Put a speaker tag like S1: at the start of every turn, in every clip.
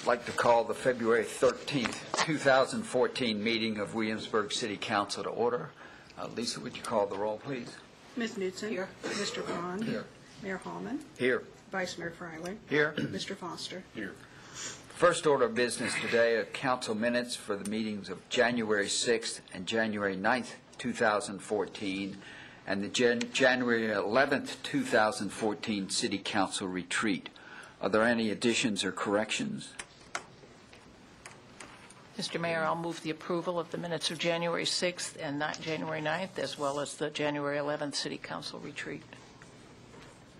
S1: like to call the February 13th, 2014 meeting of Williamsburg City Council to order. Lisa, would you call the roll, please?
S2: Ms. Knudsen. Here. Mr. Pond.
S1: Here.
S2: Mayor Hallman.
S1: Here.
S2: Vice Mayor Freiling.
S1: Here.
S2: Mr. Foster.
S1: Here. First order of business today are council minutes for the meetings of January 6th and January 9th, 2014, and the January 11th, 2014 City Council retreat. Are there any additions or corrections?
S3: Mr. Mayor, I'll move the approval of the minutes of January 6th and not January 9th, as well as the January 11th City Council retreat.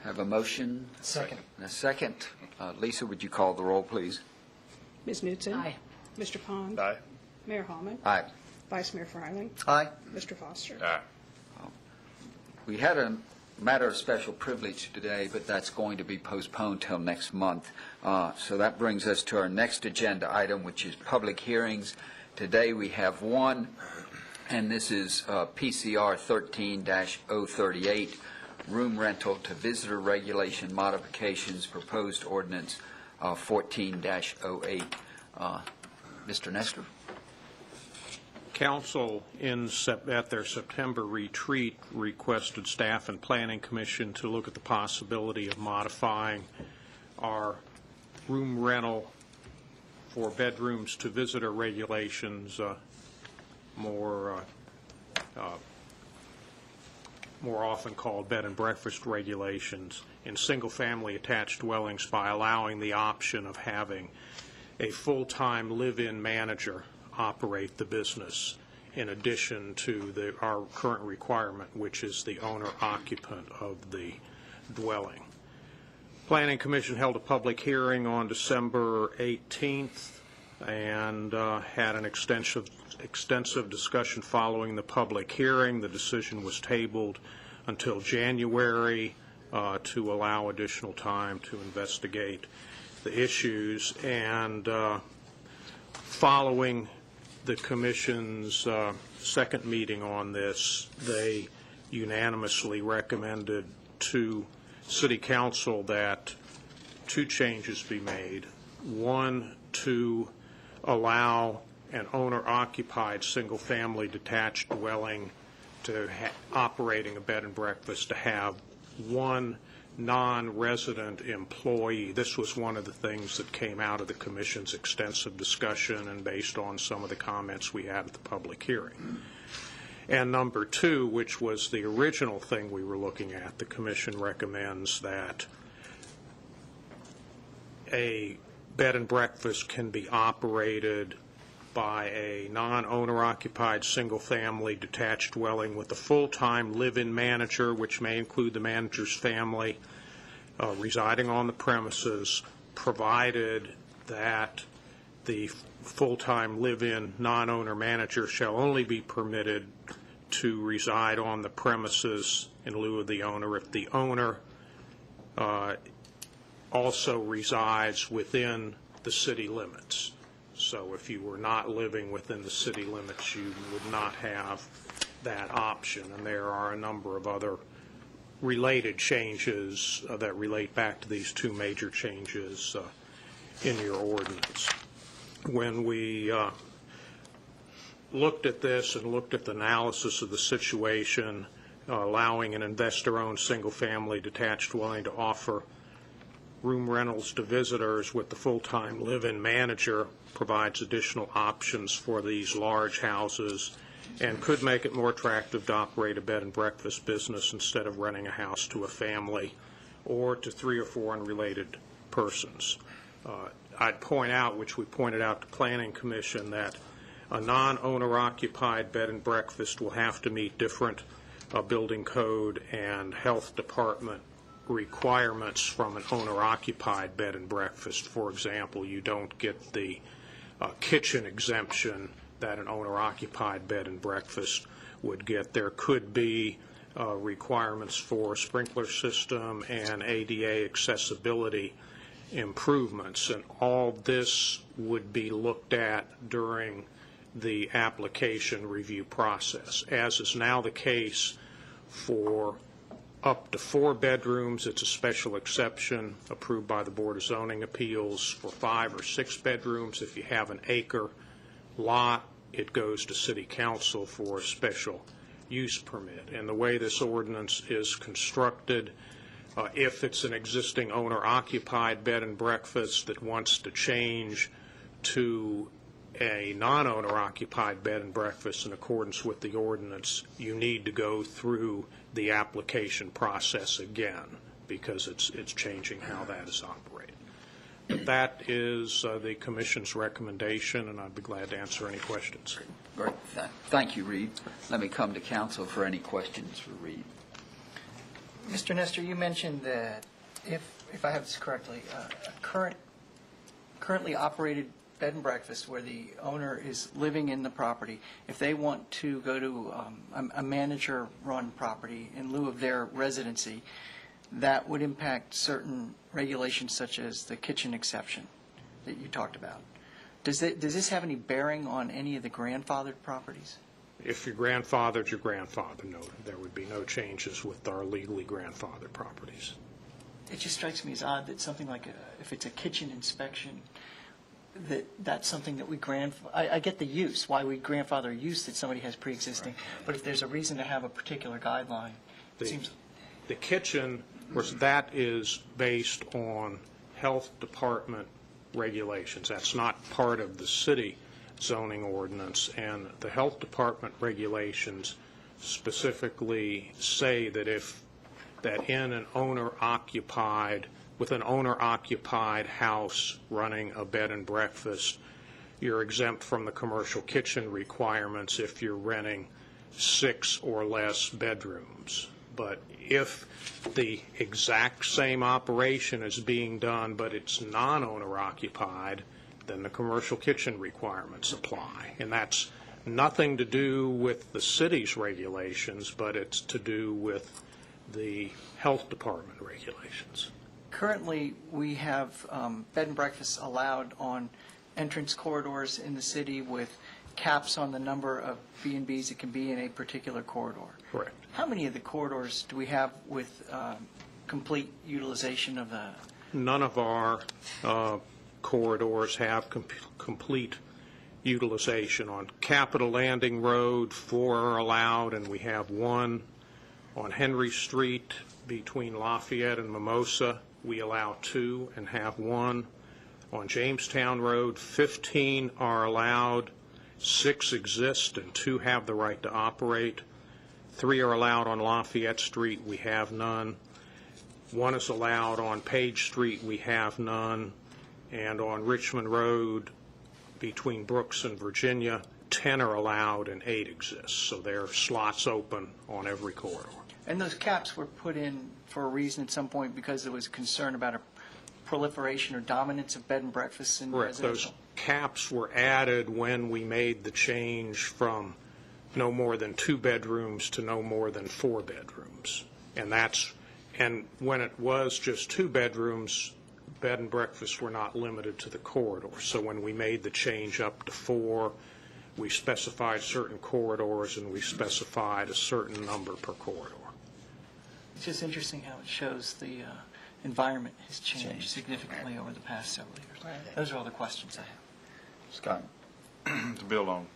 S1: Have a motion?
S4: Second.
S1: And a second. Lisa, would you call the roll, please?
S2: Ms. Knudsen.
S3: Aye.
S2: Mr. Pond.
S4: Aye.
S2: Mayor Hallman.
S1: Aye.
S2: Vice Mayor Freiling.
S1: Aye.
S2: Mr. Foster.
S4: Aye.
S1: We had a matter of special privilege today, but that's going to be postponed till next month. So that brings us to our next agenda item, which is public hearings. Today we have one, and this is PCR 13-038, room rental to visitor regulation modifications, proposed ordinance 14-08. Mr. Nestor.
S5: Council at their September retreat requested Staff and Planning Commission to look at the possibility of modifying our room rental for bedrooms to visitor regulations more often called bed and breakfast regulations in single-family attached dwellings by allowing the option of having a full-time live-in manager operate the business in addition to our current requirement, which is the owner-occupant of the dwelling. Planning Commission held a public hearing on December 18th and had an extensive discussion following the public hearing. The decision was tabled until January to allow additional time to investigate the issues, and following the Commission's second meeting on this, they unanimously recommended to City Council that two changes be made. One, to allow an owner-occupied single-family detached dwelling to operating a bed and breakfast to have one non-resident employee. This was one of the things that came out of the Commission's extensive discussion and based on some of the comments we had at the public hearing. And number two, which was the original thing we were looking at, the Commission recommends that a bed and breakfast can be operated by a non-owner-occupied single-family detached dwelling with a full-time live-in manager, which may include the manager's family, residing on the premises, provided that the full-time live-in non-owner manager shall only be permitted to reside on the premises in lieu of the owner if the owner also resides within the city limits. So if you were not living within the city limits, you would not have that option. And there are a number of other related changes that relate back to these two major changes in your ordinance. When we looked at this and looked at the analysis of the situation, allowing an investor-owned single-family detached dwelling to offer room rentals to visitors with the full-time live-in manager provides additional options for these large houses and could make it more attractive to operate a bed and breakfast business instead of renting a house to a family or to 3 or 4 unrelated persons. I'd point out, which we pointed out to Planning Commission, that a non-owner occupied bed and breakfast will have to meet different building code and health department requirements from an owner-occupied bed and breakfast. For example, you don't get the kitchen exemption that an owner-occupied bed and breakfast would get. There could be requirements for a sprinkler system and ADA accessibility improvements, and all this would be looked at during the application review process, as is now the case for up to 4 bedrooms, it's a special exception approved by the Board of Zoning Appeals. For 5 or 6 bedrooms, if you have an acre lot, it goes to City Council for a special use permit. And the way this ordinance is constructed, if it's an existing owner-occupied bed and breakfast that wants to change to a non-owner-occupied bed and breakfast in accordance with the ordinance, you need to go through the application process again, because it's changing how that is operated. That is the Commission's recommendation, and I'd be glad to answer any questions.
S1: Great. Thank you, Reed. Let me come to council for any questions for Reed.
S4: Mr. Nestor, you mentioned that if I have this correctly, a currently operated bed and breakfast where the owner is living in the property, if they want to go to a manager-run property in lieu of their residency, that would impact certain regulations such as the kitchen exception that you talked about. Does this have any bearing on any of the grandfathered properties?
S5: If you're grandfathered, you're grandfathered. No, there would be no changes with our legally grandfathered properties.
S4: It just strikes me as odd that something like if it's a kitchen inspection, that's something that we I get the use, why we grandfather use that somebody has pre-existing, but if there's a reason to have a particular guideline, it seems...
S5: The kitchen, that is based on health department regulations. That's not part of the city zoning ordinance, and the health department regulations specifically say that in an owner-occupied house running a bed and breakfast, you're exempt from the commercial kitchen requirements if you're renting 6 or less bedrooms. But if the exact same operation is being done but it's non-owner occupied, then the commercial kitchen requirements apply. And that's nothing to do with the city's regulations, but it's to do with the health department regulations.
S4: Currently, we have bed and breakfasts allowed on entrance corridors in the city with caps on the number of B&Bs that can be in a particular corridor.
S5: Correct.
S4: How many of the corridors do we have with complete utilization of the...
S5: None of our corridors have complete utilization. On Capitol Landing Road, 4 are allowed, and we have 1 on Henry Street between Lafayette and Mimosa. We allow 2 and have 1. On Jamestown Road, 15 are allowed, 6 exist, and 2 have the right to operate. 3 are allowed on Lafayette Street. We have none. 1 is allowed on Page Street. We have none. And on Richmond Road between Brooks and Virginia, 10 are allowed and 8 exist. So there are slots open on every corridor.
S4: And those caps were put in for a reason at some point because there was concern about a proliferation or dominance of bed and breakfasts in residential?
S5: Those caps were added when we made the change from no more than 2 bedrooms to no more than 4 bedrooms. And when it was just 2 bedrooms, bed and breakfasts were not limited to the corridor. So when we made the change up to 4, we specified certain corridors and we specified a certain number per corridor.
S4: It's just interesting how it shows the environment has changed significantly over the past several years.
S3: Right.
S4: Those are all the questions I have.
S1: Scott?
S6: To build on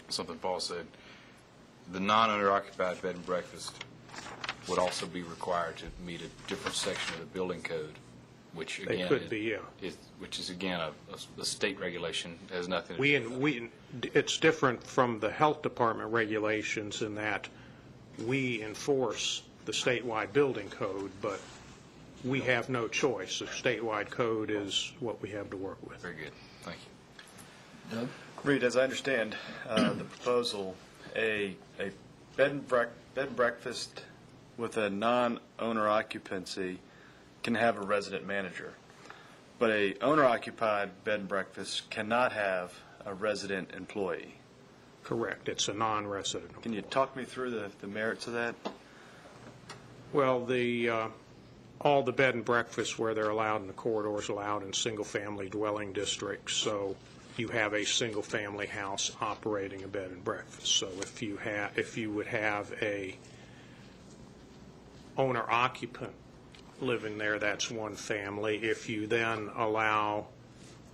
S6: something Paul said, the non-owner occupied bed and breakfast would also be required to meet a different section of the building code, which again
S5: They could be, yeah.
S6: which is again a state regulation. It has nothing to do
S5: It's different from the health department regulations in that we enforce the statewide building code, but we have no choice. The statewide code is what we have to work with.
S6: Very good. Thank you.
S1: Doug?
S7: Reed, as I understand the proposal, a bed and breakfast with a non-owner occupancy can have a resident manager, but a owner-occupied bed and breakfast cannot have a resident employee.
S5: Correct. It's a non-resident.
S7: Can you talk me through the merits of that?
S5: Well, all the bed and breakfasts where they're allowed in the corridors allowed in single-family dwelling districts. So you have a single-family house operating a bed and breakfast. So if you would have a owner-occupant living there, that's one family. If you then allow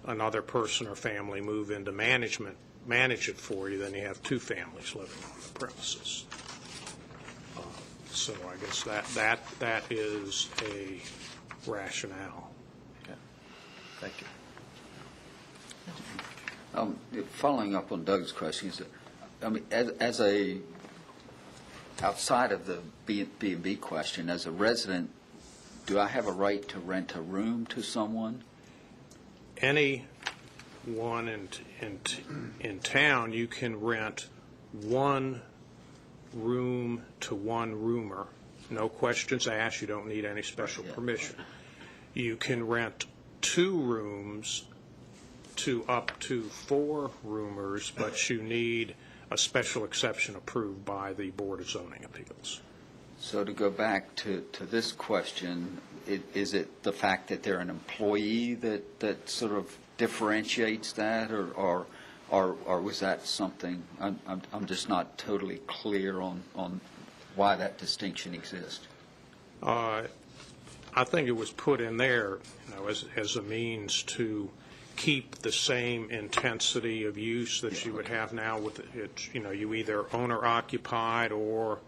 S5: another person or family move into manage it for you, then you have two families living on the premises. So I guess that is a rationale.
S7: Okay. Thank you.
S1: Following up on Doug's questions, I mean, outside of the B&B question, as a resident, do I have a right to rent a room to someone?
S5: Anyone in town, you can rent one room to one roomer. No questions asked. You don't need any special permission. You can rent 2 rooms to up to 4 roomers, but you need a special exception approved by the Board of Zoning Appeals.
S1: So to go back to this question, is it the fact that they're an employee that sort of differentiates that, or was that something, I'm just not totally clear on why that distinction exists?
S5: I think it was put in there, as a means to keep the same intensity of use that you would have now with it. You either owner occupied or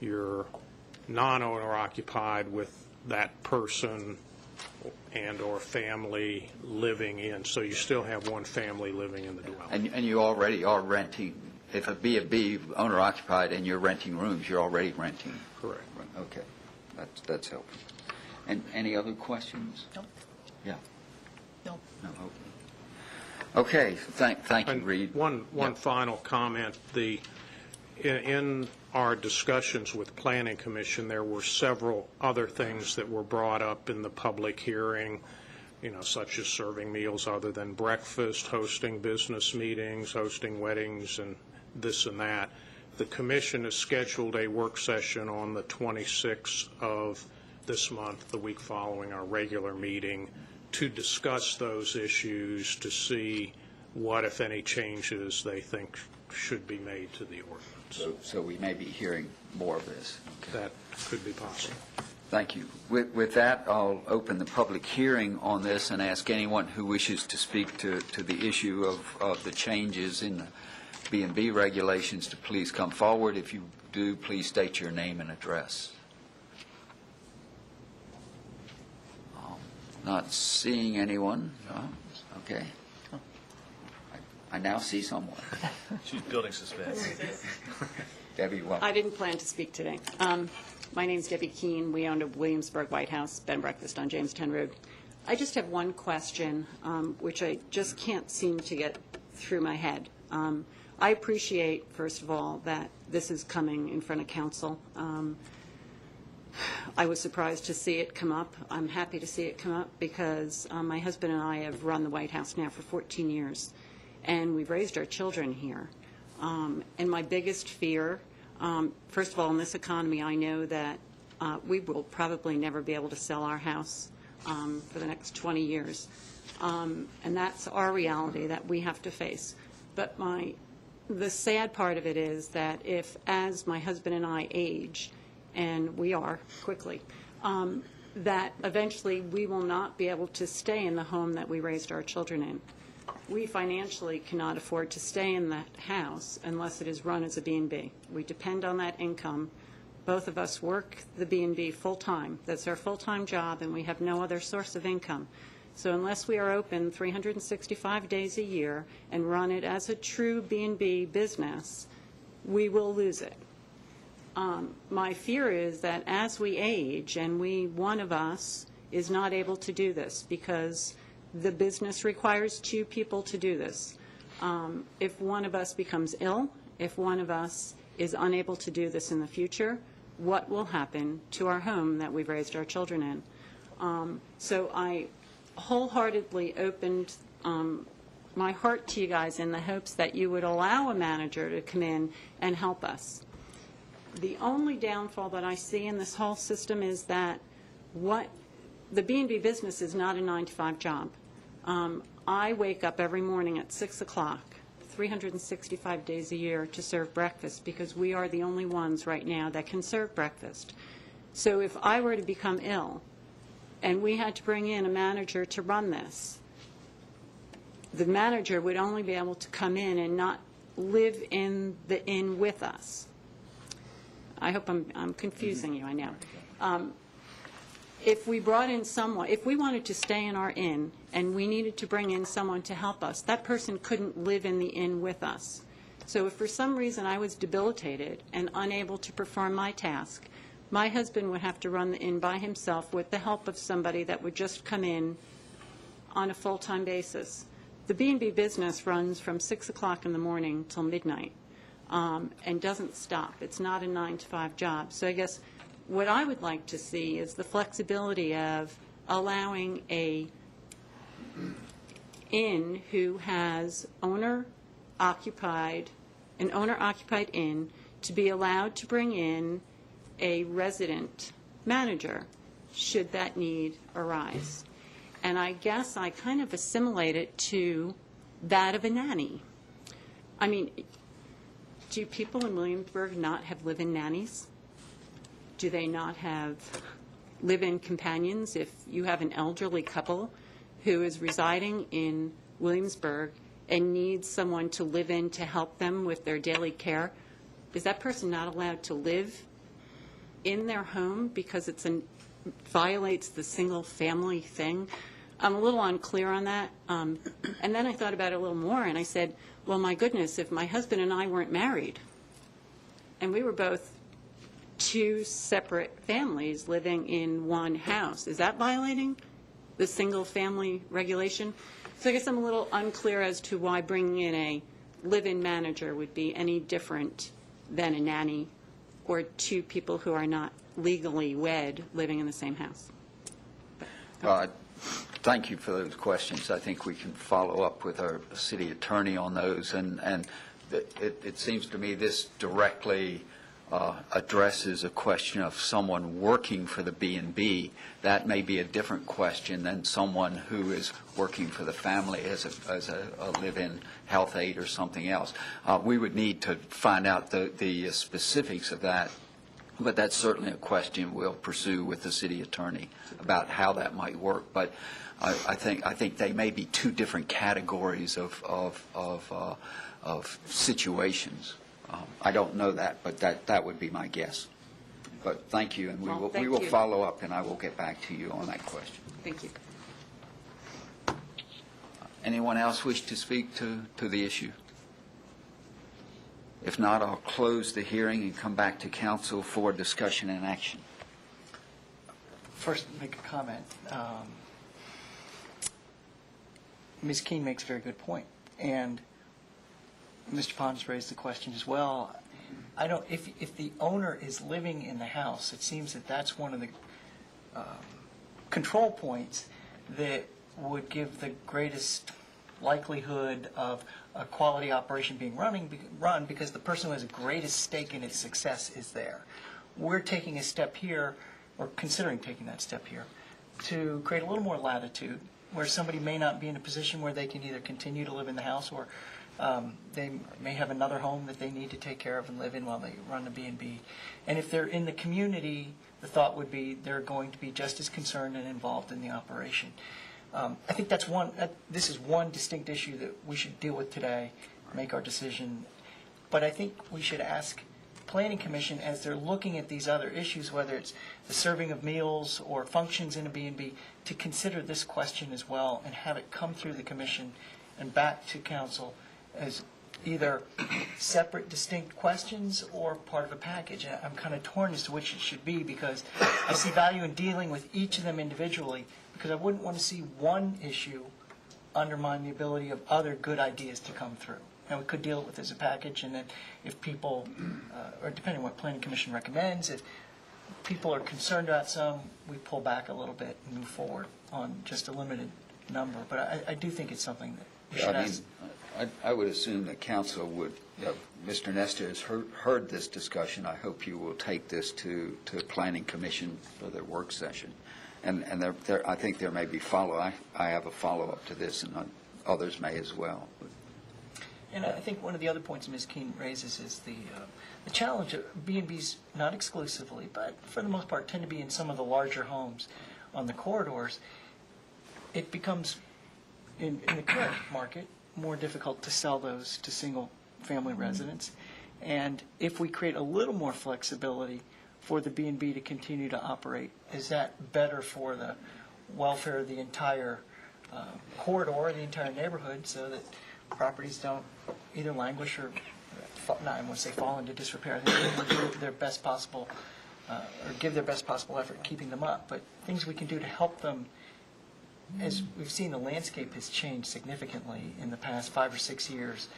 S5: you're non-owner occupied with that person and or family living in. So you still have one family living in the dwelling.
S1: And you already are renting, if a B&B owner occupied and you're renting rooms, you're already renting.
S5: Correct.
S1: Okay, that's helpful. And any other questions?
S3: No.
S1: Yeah.
S3: No.
S1: No. Okay. Thank you,
S5: And
S1: Reed.
S5: one final comment. In our discussions with Planning Commission, there were several other things that were brought up in the public hearing, such as serving meals other than breakfast, hosting business meetings, hosting weddings, and this and that. The commission has scheduled a work session on the 26th of this month, the week following our regular meeting, to discuss those issues, to see what, if any, changes they think should be made to the ordinance.
S1: So we may be hearing more of this. Okay.
S5: That could be possible.
S1: Thank you. With that, I'll open the public hearing on this and ask anyone who wishes to speak to the issue of the changes in the B&B regulations to please come forward. If you do, please state your name and address. Not seeing anyone. Okay. I now see someone.
S7: She's building suspense.
S1: Debbie, welcome.
S8: I didn't plan to speak today. My name's Debbie Keene. We owned a Williamsburg White House bed and breakfast on Jamestown Road. I just have one question, which I just can't seem to get through my head. I appreciate, first of all, that this is coming in front of council. I was surprised to see it come up. I'm happy to see it come up because my husband and I have run the White House now for 14 years, and we've raised our children here. And my biggest fear, first of all, in this economy, I know that we will probably never be able to sell our house for the next 20 years. And that's our reality that we have to face. But the sad part of it is that if, as my husband and I age, and we are quickly, that eventually we will not be able to stay in the home that we raised our children in. We financially cannot afford to stay in that house unless it is run as a B&B. We depend on that income. Both of us work the B&B full-time. That's our full-time job, and we have no other source of income. So unless we are open 365 days a year and run it as a true B&B business, we will lose it. My fear is that as we age and one of us is not able to do this because the business requires 2 people to do this. If one of us becomes ill, if one of us is unable to do this in the future, what will happen to our home that we've raised our children in? So I wholeheartedly opened my heart to you guys in the hopes that you would allow a manager to come in and help us. The only downfall that I see in this whole system is that the B&B business is not a 9-to-5 job. I wake up every morning at 6 o'clock, 365 days a year, to serve breakfast because we are the only ones right now that can serve breakfast. So if I were to become ill and we had to bring in a manager to run this, the manager would only be able to come in and not live in the inn with us. I hope I'm confusing you, I know. If we brought in someone, if we wanted to stay in our inn and we needed to bring in someone to help us, that person couldn't live in the inn with us. So if for some reason I was debilitated and unable to perform my task, my husband would have to run the inn by himself with the help of somebody that would just come in on a full-time basis. The B&B business runs from 6 o'clock in the morning till midnight and doesn't stop. It's not a 9-to-5 job. So I guess what I would like to see is the flexibility of allowing a inn who has an owner-occupied inn to be allowed to bring in a resident manager should that need arise. And I guess I kind of assimilate it to that of a nanny. I mean, do people in Williamsburg not have live-in nannies? Do they not have live-in companions? If you have an elderly couple who is residing in Williamsburg and needs someone to live in to help them with their daily care, is that person not allowed to live in their home because it violates the single-family thing? I'm a little unclear on that. And then I thought about it a little more, and I said, well, my goodness, if my husband and I weren't married, and we were both two separate families living in one house, is that violating the single-family regulation? So I guess I'm a little unclear as to why bringing in a live-in manager would be any different than a nanny or two people who are not legally wed living in the same house.
S1: Thank you for those questions. I think we can follow up with our city attorney on those, and it seems to me this directly addresses a question of someone working for the B&B. That may be a different question than someone who is working for the family as a live-in health aide or something else. We would need to find out the specifics of that, but that's certainly a question we'll pursue with the city attorney about how that might work. But I think they may be two different categories of situations. I don't know that, but that would be my guess. But thank you, and we will follow up, and I will get back to you on that question.
S8: Thank you.
S1: Anyone else wish to speak to the issue? If not, I'll close the hearing and come back to council for discussion and action.
S4: First, make a comment. Ms. Keene makes a very good point, and Mr. Pons raised the question as well. If the owner is living in the house, it seems that that's one of the control points that would give the greatest likelihood of a quality operation being run because the person who has the greatest stake in its success is there. We're taking a step here, or considering taking that step here, to create a little more latitude where somebody may not be in a position where they can either continue to live in the house or they may have another home that they need to take care of and live in while they run the B&B. And if they're in the community, the thought would be they're going to be just as concerned and involved in the operation. I think this is one distinct issue that we should deal with today, make our decision. But I think we should ask the Planning Commission, as they're looking at these other issues, whether it's the serving of meals or functions in a B&B, to consider this question as well and have it come through the commission and back to council as either separate, distinct questions or part of a package. I'm kind of torn as to which it should be because I see value in dealing with each of them individually because I wouldn't want to see one issue undermine the ability of other good ideas to come through. And we could deal with it as a package, and then if people, or depending on what Planning Commission recommends, if people are concerned about some, we pull back a little bit and move forward on just a limited number. But I do think it's something that we should ask.
S1: I would assume that council would, Mr. Nestor has heard this discussion. I hope you will take this to Planning Commission for their work session. And I think there may be I have a follow-up to this, and others may as well.
S4: And I think one of the other points Ms. Keene raises is the challenge of B&Bs, not exclusively, but for the most part, tend to be in some of the larger homes on the corridors. It becomes, in the current market, more difficult to sell those to single-family residents. And if we create a little more flexibility for the B&B to continue to operate, is that better for the welfare of the entire corridor, the entire neighborhood, so that properties don't either languish or, I want to say fall into disrepair. I think they do their best possible, or give their best possible effort keeping them up. But things we can do to help them, as we've seen, the landscape has changed significantly in the past 5 or 6 years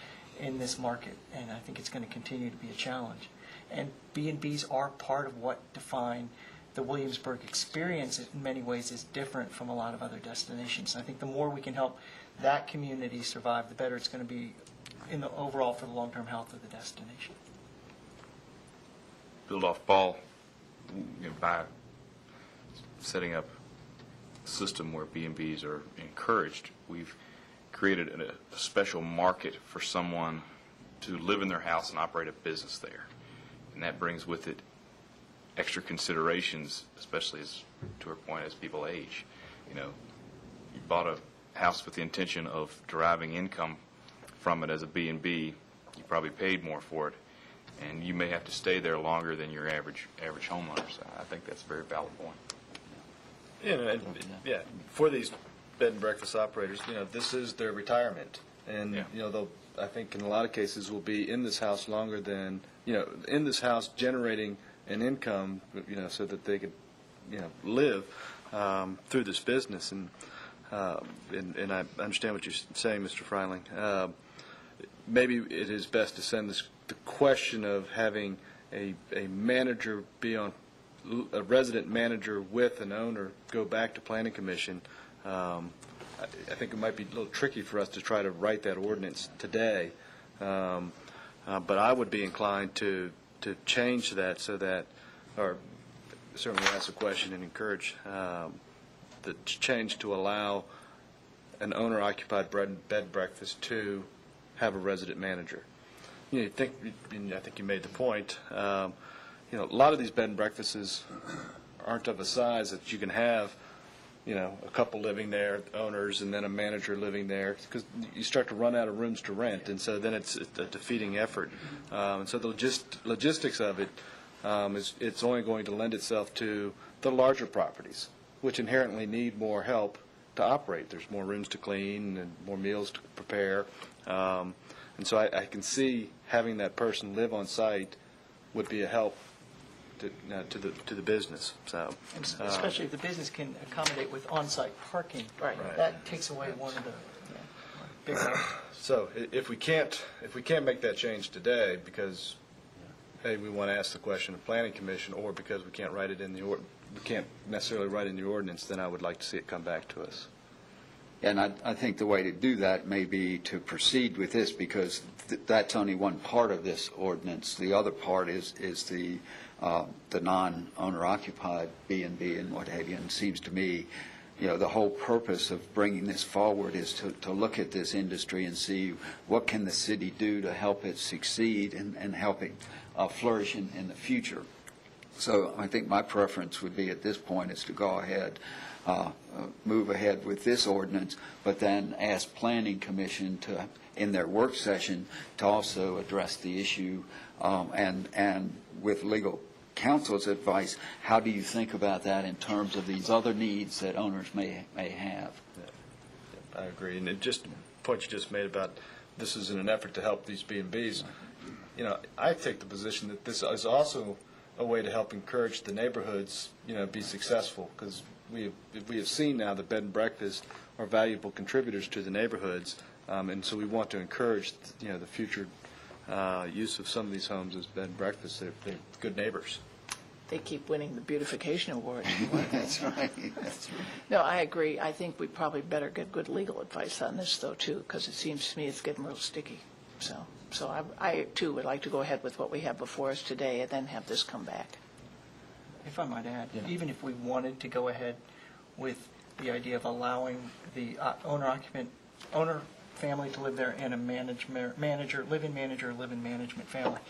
S4: in this market, and I think it's going to continue to be a challenge. And B&Bs are part of what define the Williamsburg experience. In many ways is different from a lot of other destinations. I think the more we can help that community survive, the better it's going to be in the overall for the long-term health of the destination.
S6: Build off Paul, by setting up a system where B&Bs are encouraged, we've created a special market for someone to live in their house and operate a business there. And that brings with it extra considerations, especially as, to her point, as people age. You bought a house with the intention of deriving income from it as a B&B, you probably paid more for it, and you may have to stay there longer than your average homeowner. So I think that's a very valid point.
S7: Yeah, for these bed and breakfast operators, this is their retirement, and they'll, I think, in a lot of cases, will be in this house longer than in this house generating an income, so that they could, live through this business. And I understand what you're saying, Mr. Freiling. Maybe it is best to send the question of having a manager be on, a resident manager with an owner go back to Planning Commission. I think it might be a little tricky for us to try to write that ordinance today, but I would be inclined to change that so that, or certainly ask a question and encourage the change to allow an owner-occupied bed and breakfast to have a resident manager. I think you made the point. A lot of these bed and breakfasts aren't of a size that you can have, a couple living there, owners, and then a manager living there, because you start to run out of rooms to rent, and so then it's a defeating effort. And so the logistics of it, it's only going to lend itself to the larger properties, which inherently need more help to operate. There's more rooms to clean and more meals to prepare. And so I can see having that person live on site would be a help to the business. So,
S4: and especially if the business can accommodate with on-site parking. Right. That takes away one of the big ones.
S7: So if we can't make that change today because we want to ask the question of Planning Commission, or because we can't write it in we can't necessarily write in the ordinance, then I would like to see it come back to us.
S1: And I think the way to do that may be to proceed with this, because that's only one part of this ordinance. The other part is the non-owner occupied B&B and what have you. And it seems to me, the whole purpose of bringing this forward is to look at this industry and see what can the city do to help it succeed and help it flourish in the future. So I think my preference would be at this point is to go ahead, move ahead with this ordinance, but then ask Planning Commission to, in their work session, to also address the issue, and with legal counsel's advice, how do you think about that in terms of these other needs that owners may have?
S7: I agree. And just the point you just made about this is in an effort to help these B&Bs, I take the position that this is also a way to help encourage the neighborhoods, be successful, because we have seen now that bed and breakfast are valuable contributors to the neighborhoods, and so we want to encourage, the future use of some of these homes as bed and breakfasts. They're good neighbors.
S3: They keep winning the beautification award.
S1: That's right. That's right.
S3: No, I agree. I think we probably better get good legal advice on this, though, too, because it seems to me it's getting real sticky. So I, too, would like to go ahead with what we have before us today and then have this come back.
S4: If I might add, even if we wanted to go ahead with the idea of allowing the owner family to live there and a live-in management family.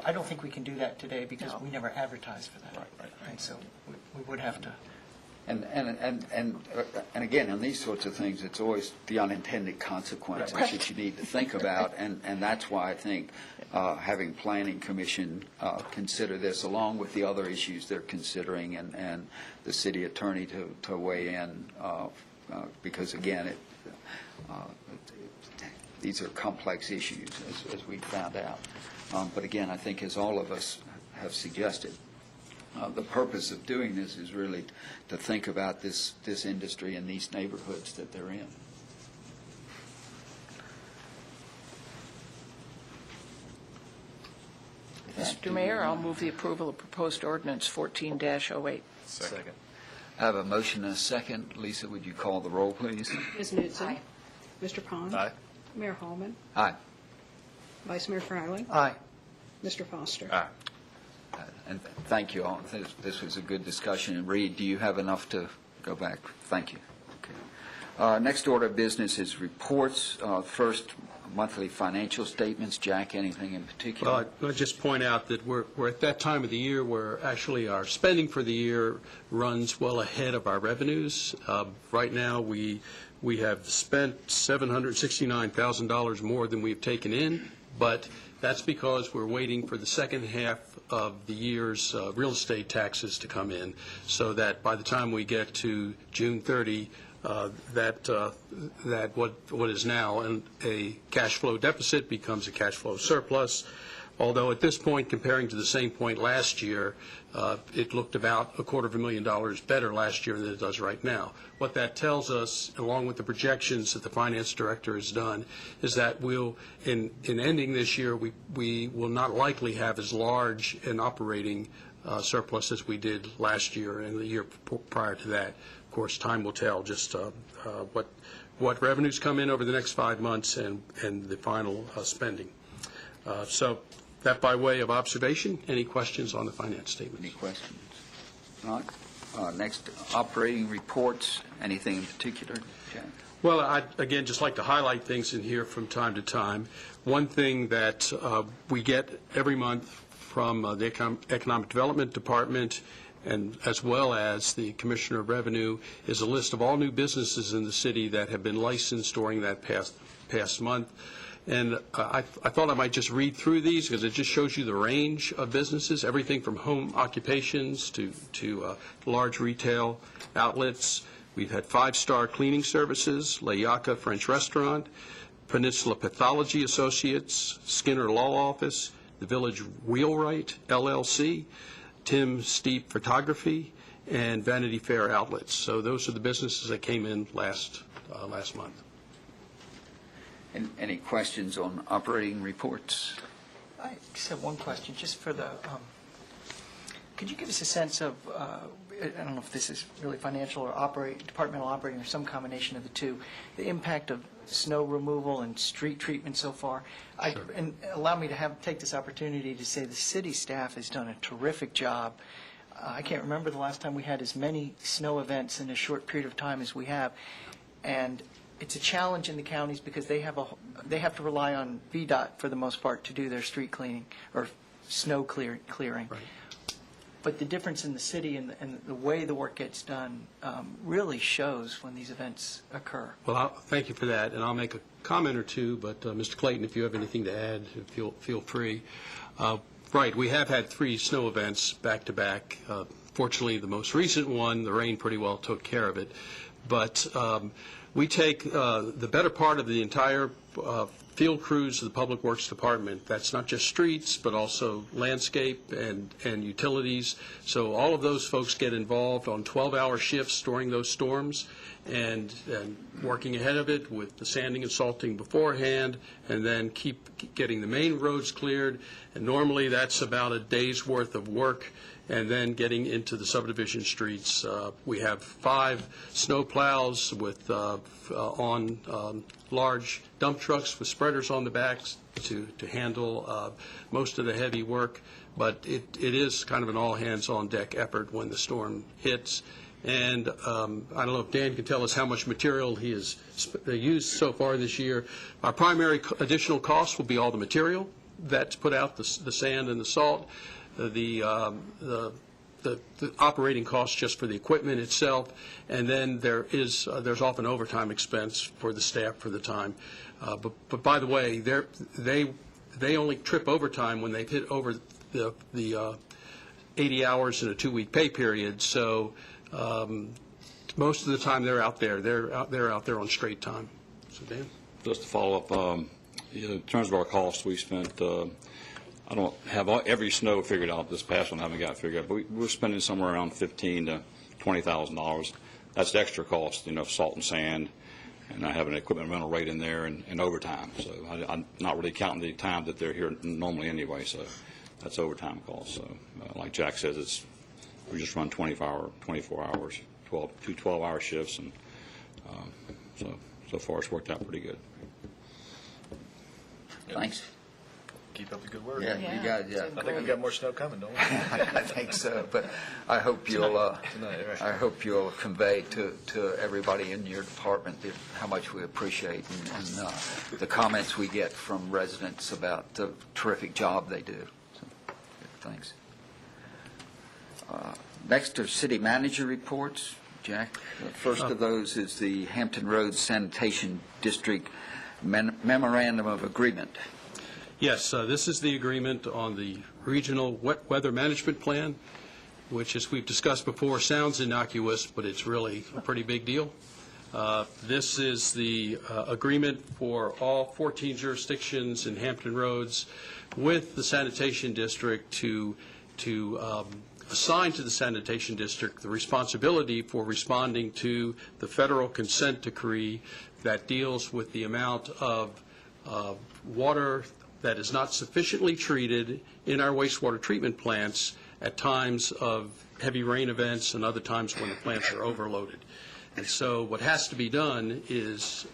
S4: I don't think we can do that today because we never advertised for that. Right. So we would have to.
S1: And again, on these sorts of things, it's always the unintended consequences that you need to think about, and that's why I think having Planning Commission consider this along with the other issues they're considering, and the city attorney to weigh in, because again, these are complex issues, as we found out. But again, I think as all of us have suggested, the purpose of doing this is really to think about this industry and these neighborhoods that they're in.
S3: Mr. Mayor, I'll move the approval of proposed ordinance 14-08.
S7: Second.
S1: I have a motion and a second. Lisa, would you call the roll, please?
S2: Ms. Knutson? Mr. Pond?
S7: Aye.
S2: Mayor Holman?
S1: Aye.
S2: Vice Mayor Fryling?
S4: Aye.
S2: Mr. Foster?
S6: Aye.
S1: And thank you all. This was a good discussion. And Reed, do you have enough to go back? Thank you. Okay. Next order of business is reports. First, monthly financial statements. Jack, anything in particular?
S5: Well, I'll just point out that we're at that time of the year where actually our spending for the year runs well ahead of our revenues. Right now, we have spent $769,000 more than we've taken in, but that's because we're waiting for the second half of the year's real estate taxes to come in, so that by the time we get to June 30, that what is now a cash flow deficit becomes a cash flow surplus. Although at this point, comparing to the same point last year, it looked about $250,000 better last year than it does right now. What that tells us, along with the projections that the finance director has done, is that we'll, in ending this year, we will not likely have as large an operating surplus as we did last year and the year prior to that. Of course, time will tell just what revenues come in over the next 5 months and the final spending. So that by way of observation. Any questions on the finance statement?
S1: Any questions? Not. Next, operating reports. Anything in particular, Jack?
S5: Well, I'd, again, just like to highlight things in here from time to time. One thing that we get every month from the Economic Development Department and as well as the Commissioner of Revenue is a list of all new businesses in the city that have been licensed during that past month. And I thought I might just read through these because it just shows you the range of businesses, everything from home occupations to large retail outlets. We've had 5-Star Cleaning Services, La Yaca French Restaurant, Peninsula Pathology Associates, Skinner Law Office, the Village Wheelwright, LLC, Tim Steep Photography, and Vanity Fair Outlets. So those are the businesses that came in last month.
S1: Any questions on operating reports?
S4: I just have one question, just for the, could you give us a sense of, I don't know if this is really financial or departmental operating or some combination of the two, the impact of snow removal and street treatment so far?
S5: Sure.
S4: And allow me to take this opportunity to say the city staff has done a terrific job. I can't remember the last time we had as many snow events in a short period of time as we have. And it's a challenge in the counties because they have to rely on VDOT for the most part to do their street cleaning or snow clearing.
S5: Right.
S4: But the difference in the city and the way the work gets done really shows when these events occur.
S5: Well, thank you for that, and I'll make a comment or two, but Mr. Clayton, if you have anything to add, feel free. Right, we have had 3 snow events back-to-back. Fortunately, the most recent one, the rain pretty well took care of it. But we take the better part of the entire field crews of the Public Works Department. That's not just streets, but also landscape and utilities. So all of those folks get involved on 12-hour shifts during those storms and working ahead of it with the sanding and salting beforehand, and then keep getting the main roads cleared. And normally that's about a day's worth of work. And then getting into the subdivision streets, we have 5 snow plows with on large dump trucks with spreaders on the backs to handle most of the heavy work. But it is kind of an all-hands-on-deck effort when the storm hits.
S9: And I don't know if Dan can tell us how much material he has used so far this year. Our primary additional cost will be all the material that's put out, the sand and the salt, the operating costs just for the equipment itself, and then there's often overtime expense for the staff for the time. But by the way, they only trip overtime when they've hit over the 80 hours in a 2-week pay period. So most of the time they're out there. They're out there on straight time. So Dan?
S10: Just to follow up, in terms of our costs, we spent, I don't have every snow figured out. This past one I haven't got figured out, but we're spending somewhere around $15,000 to $20,000. That's the extra cost, salt and sand, and I have an equipment rental rate in there and overtime. So I'm not really counting the time that they're here normally anyway, so that's overtime cost. So like Jack says, we just run 24 hours, 2 12-hour shifts, and so far it's worked out pretty good.
S1: Thanks.
S7: Keep up the good work.
S1: Yeah, you got,
S7: I think we've got more snow coming, don't we?
S1: I think so, but I hope you'll,
S7: Tonight, right.
S1: I hope you'll convey to everybody in your department how much we appreciate and the comments we get from residents about the terrific job they do. So, thanks. Next are city manager reports. Jack, the first of those is the Hampton Roads Sanitation District Memorandum of Agreement.
S9: Yes, this is the agreement on the Regional Wet Weather Management Plan, which, as we've discussed before, sounds innocuous, but it's really a pretty big deal. This is the agreement for all 14 jurisdictions in Hampton Roads with the Sanitation District to assign to the Sanitation District the responsibility for responding to the federal consent decree that deals with the amount of water that is not sufficiently treated in our wastewater treatment plants at times of heavy rain events and other times when the plants are overloaded. And so what has to be done is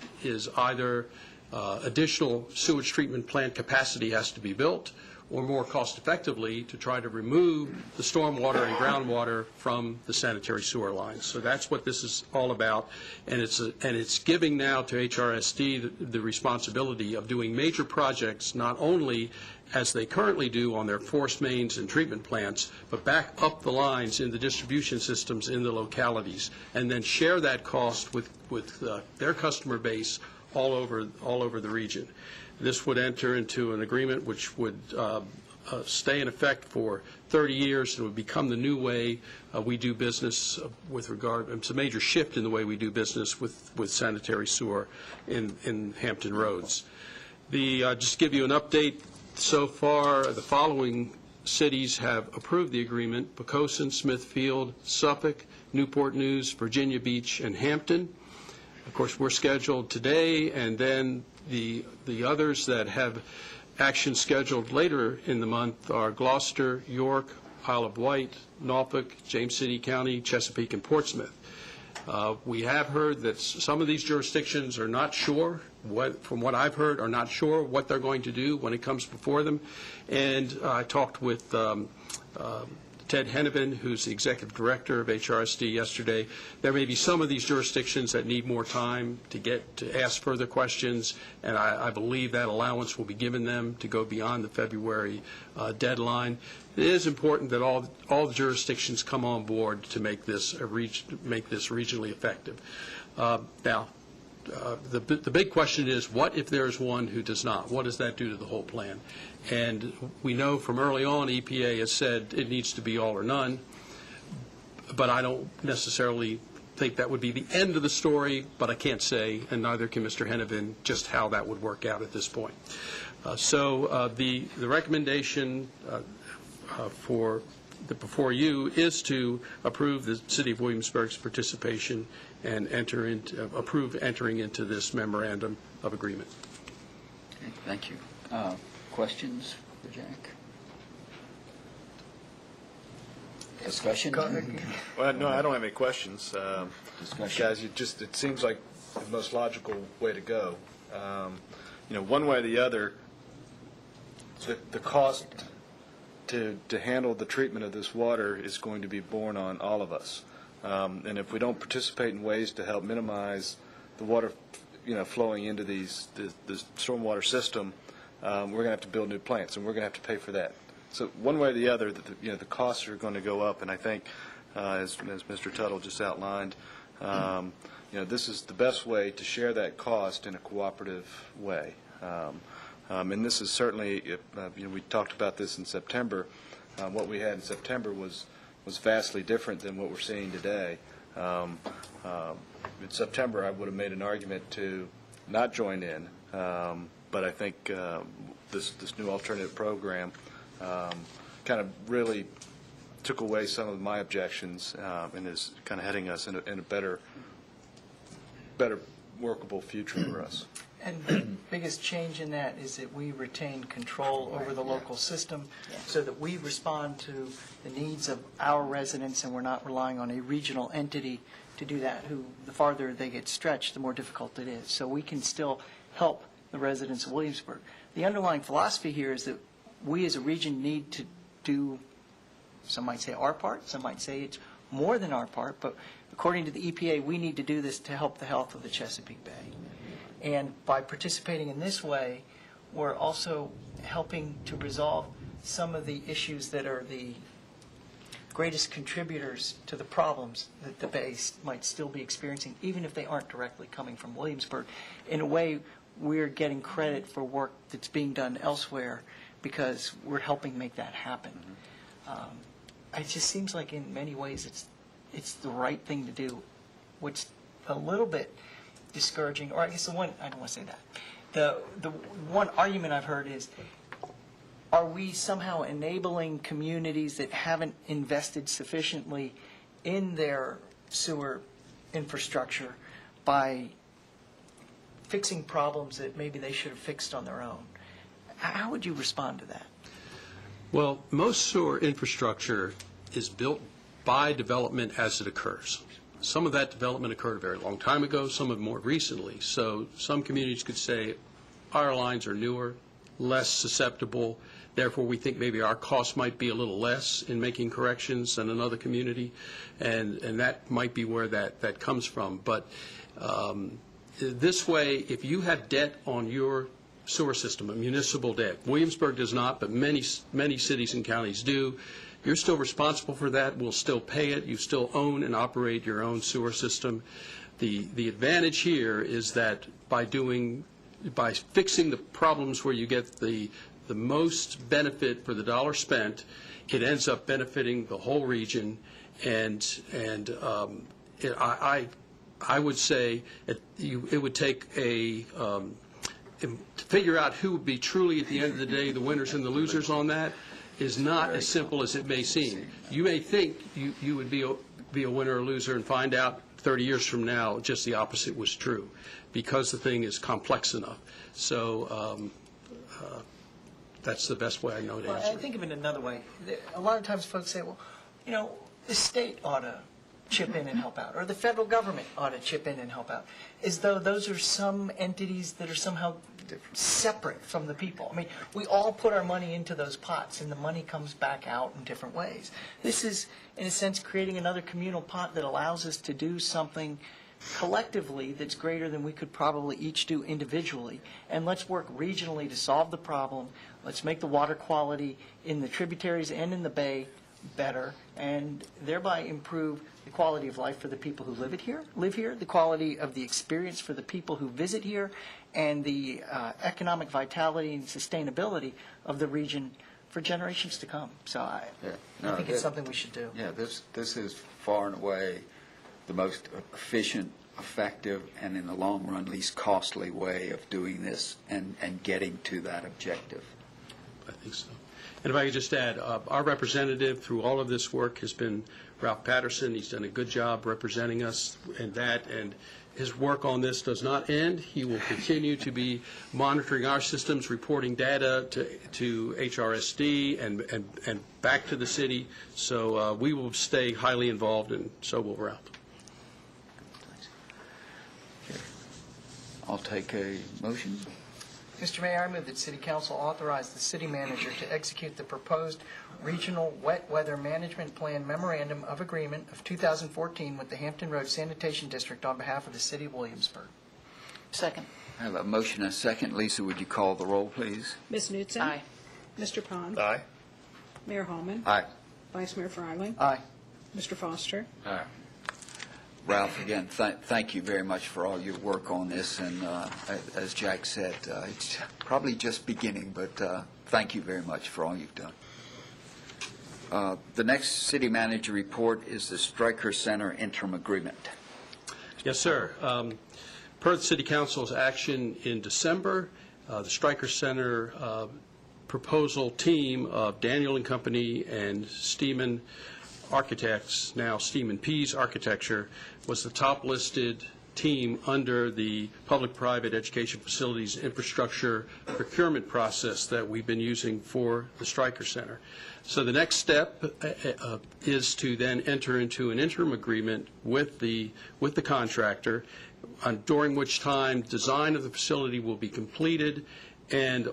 S9: either additional sewage treatment plant capacity has to be built, or more cost effectively to try to remove the stormwater and groundwater from the sanitary sewer lines. So that's what this is all about, and it's giving now to HRSD the responsibility of doing major projects, not only as they currently do on their forced mains and treatment plants, but back up the lines in the distribution systems in the localities, and then share that cost with their customer base all over the region. This would enter into an agreement which would stay in effect for 30 years and would become the new way we do business with regard. It's a major shift in the way we do business with sanitary sewer in Hampton Roads. Just to give you an update, so far the following cities have approved the agreement: Poquoson, Smithfield, Suffolk, Newport News, Virginia Beach, and Hampton. Of course, we're scheduled today, and then the others that have action scheduled later in the month are Gloucester, York, Isle of Wight, Norfolk, James City County, Chesapeake, and Portsmouth. We have heard that some of these jurisdictions are not sure, from what I've heard, are not sure what they're going to do when it comes before them. And I talked with Ted Hennevan, who's the executive director of HRSD, yesterday. There may be some of these jurisdictions that need more time to ask further questions, and I believe that allowance will be given them to go beyond the February deadline. It is important that all the jurisdictions come on board to make this regionally effective. Now, the big question is, what if there's one who does not? What does that do to the whole plan? And we know from early on, EPA has said it needs to be all or none, but I don't necessarily think that would be the end of the story, but I can't say, and neither can Mr. Hennevan, just how that would work out at this point. So the recommendation before you is to approve the City of Williamsburg's participation and approve entering into this memorandum of agreement.
S1: Okay, thank you. Questions for Jack? Discussion?
S7: Well, no, I don't have any questions.
S1: Discussion.
S7: Guys, it seems like the most logical way to go. One way or the other, the cost to handle the treatment of this water is going to be borne on all of us. And if we don't participate in ways to help minimize the water, flowing into the stormwater system, we're going to have to build new plants, and we're going to have to pay for that. So one way or the other, the costs are going to go up, and I think, as Mr. Tuttle just outlined, this is the best way to share that cost in a cooperative way. And this is certainly, we talked about this in September. What we had in September was vastly different than what we're seeing today. In September, I would have made an argument to not join in, but I think this new alternative program kind of really took away some of my objections and is kind of heading us in a better workable future for us.
S4: And the biggest change in that is that we retain control over the local system so that we respond to the needs of our residents, and we're not relying on a regional entity to do that, who the farther they get stretched, the more difficult it is. So we can still help the residents of Williamsburg. The underlying philosophy here is that we as a region need to do, some might say our part, some might say it's more than our part, but according to the EPA, we need to do this to help the health of the Chesapeake Bay. And by participating in this way, we're also helping to resolve some of the issues that are the greatest contributors to the problems that the Bay might still be experiencing, even if they aren't directly coming from Williamsburg. In a way, we're getting credit for work that's being done elsewhere because we're helping make that happen. It just seems like in many ways it's the right thing to do. What's a little bit discouraging, or I guess I don't want to say that. The one argument I've heard is, are we somehow enabling communities that haven't invested sufficiently in their sewer infrastructure by fixing problems that maybe they should have fixed on their own? How would you respond to that?
S9: Well, most sewer infrastructure is built by development as it occurs. Some of that development occurred a very long time ago, some of it more recently. So some communities could say our lines are newer, less susceptible, therefore we think maybe our cost might be a little less in making corrections than another community, and that might be where that comes from. But this way, if you have debt on your sewer system, a municipal debt, Williamsburg does not, but many cities and counties do, you're still responsible for that. We'll still pay it. You still own and operate your own sewer system. The advantage here is that by fixing the problems where you get the most benefit for the dollar spent, it ends up benefiting the whole region. I would say it would take to figure out who would be truly at the end of the day the winners and the losers on that is not as simple as it may seem. You may think you would be a winner or loser and find out 30 years from now just the opposite was true, because the thing is complex enough. So that's the best way I know to answer
S4: I think of it another way. A lot of times folks say, well, the state ought to chip in and help out, or the federal government ought to chip in and help out, as though those are some entities that are somehow separate from the people. I mean, we all put our money into those pots, and the money comes back out in different ways. This is, in a sense, creating another communal pot that allows us to do something collectively that's greater than we could probably each do individually. And let's work regionally to solve the problem. Let's make the water quality in the tributaries and in the bay better, and thereby improve the quality of life for the people who live here, the quality of the experience for the people who visit here, and the economic vitality and sustainability of the region for generations to come. So I think it's something we should do.
S1: Yeah, this is far and away the most efficient, effective, and in the long run least costly way of doing this and getting to that objective.
S9: I think so. And if I could just add, our representative through all of this work has been Ralph Patterson. He's done a good job representing us in that, and his work on this does not end. He will continue to be monitoring our systems, reporting data to HRSD and back to the city. So we will stay highly involved, and so will Ralph.
S1: I'll take a motion.
S4: Mr. Mayor, I move that City Council authorize the city manager to execute the proposed Regional Wet Weather Management Plan Memorandum of Agreement of 2014 with the Hampton Roads Sanitation District on behalf of the City of Williamsburg.
S3: Second.
S1: I have a motion and a second. Lisa, would you call the roll, please?
S2: Ms. Knutson?
S3: Aye.
S2: Mr. Pond?
S7: Aye.
S2: Mayor Holman?
S1: Aye.
S2: Vice Mayor Fryling?
S4: Aye.
S2: Mr. Foster?
S6: Aye.
S1: Ralph, again, thank you very much for all your work on this, and as Jack said, it's probably just beginning, but thank you very much for all you've done. The next city manager report is the Stryker Center interim agreement.
S9: Yes, sir. Per the City Council's action in December, the Stryker Center proposal team of Daniel and Company and Steeman Architects, now Steeman Pease Architecture, was the top-listed team under the Public-Private Education Facilities Infrastructure procurement process that we've been using for the Stryker Center. So the next step is to then enter into an interim agreement with the contractor, during which time design of the facility will be completed and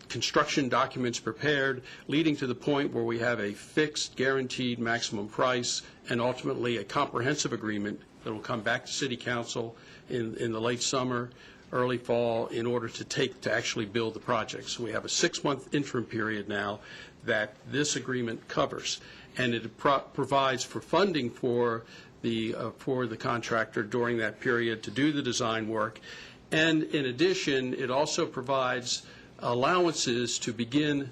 S9: construction documents prepared, leading to the point where we have a fixed, guaranteed maximum price and ultimately a comprehensive agreement that will come back to City Council in the late summer, early fall, in order to actually build the project. So we have a 6-month interim period now that this agreement covers, and it provides for funding for the contractor during that period to do the design work. And in addition, it also provides allowances to begin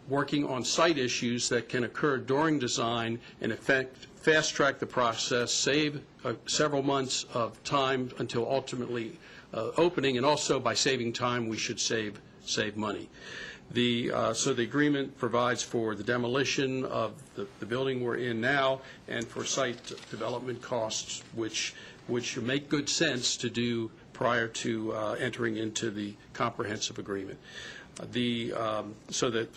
S9: working on site issues that can occur during design, in effect fast-track the process, save several months of time until ultimately opening, and also by saving time we should save money. So the agreement provides for the demolition of the building we're in now and for site development costs, which make good sense to do prior to entering into the comprehensive agreement. So that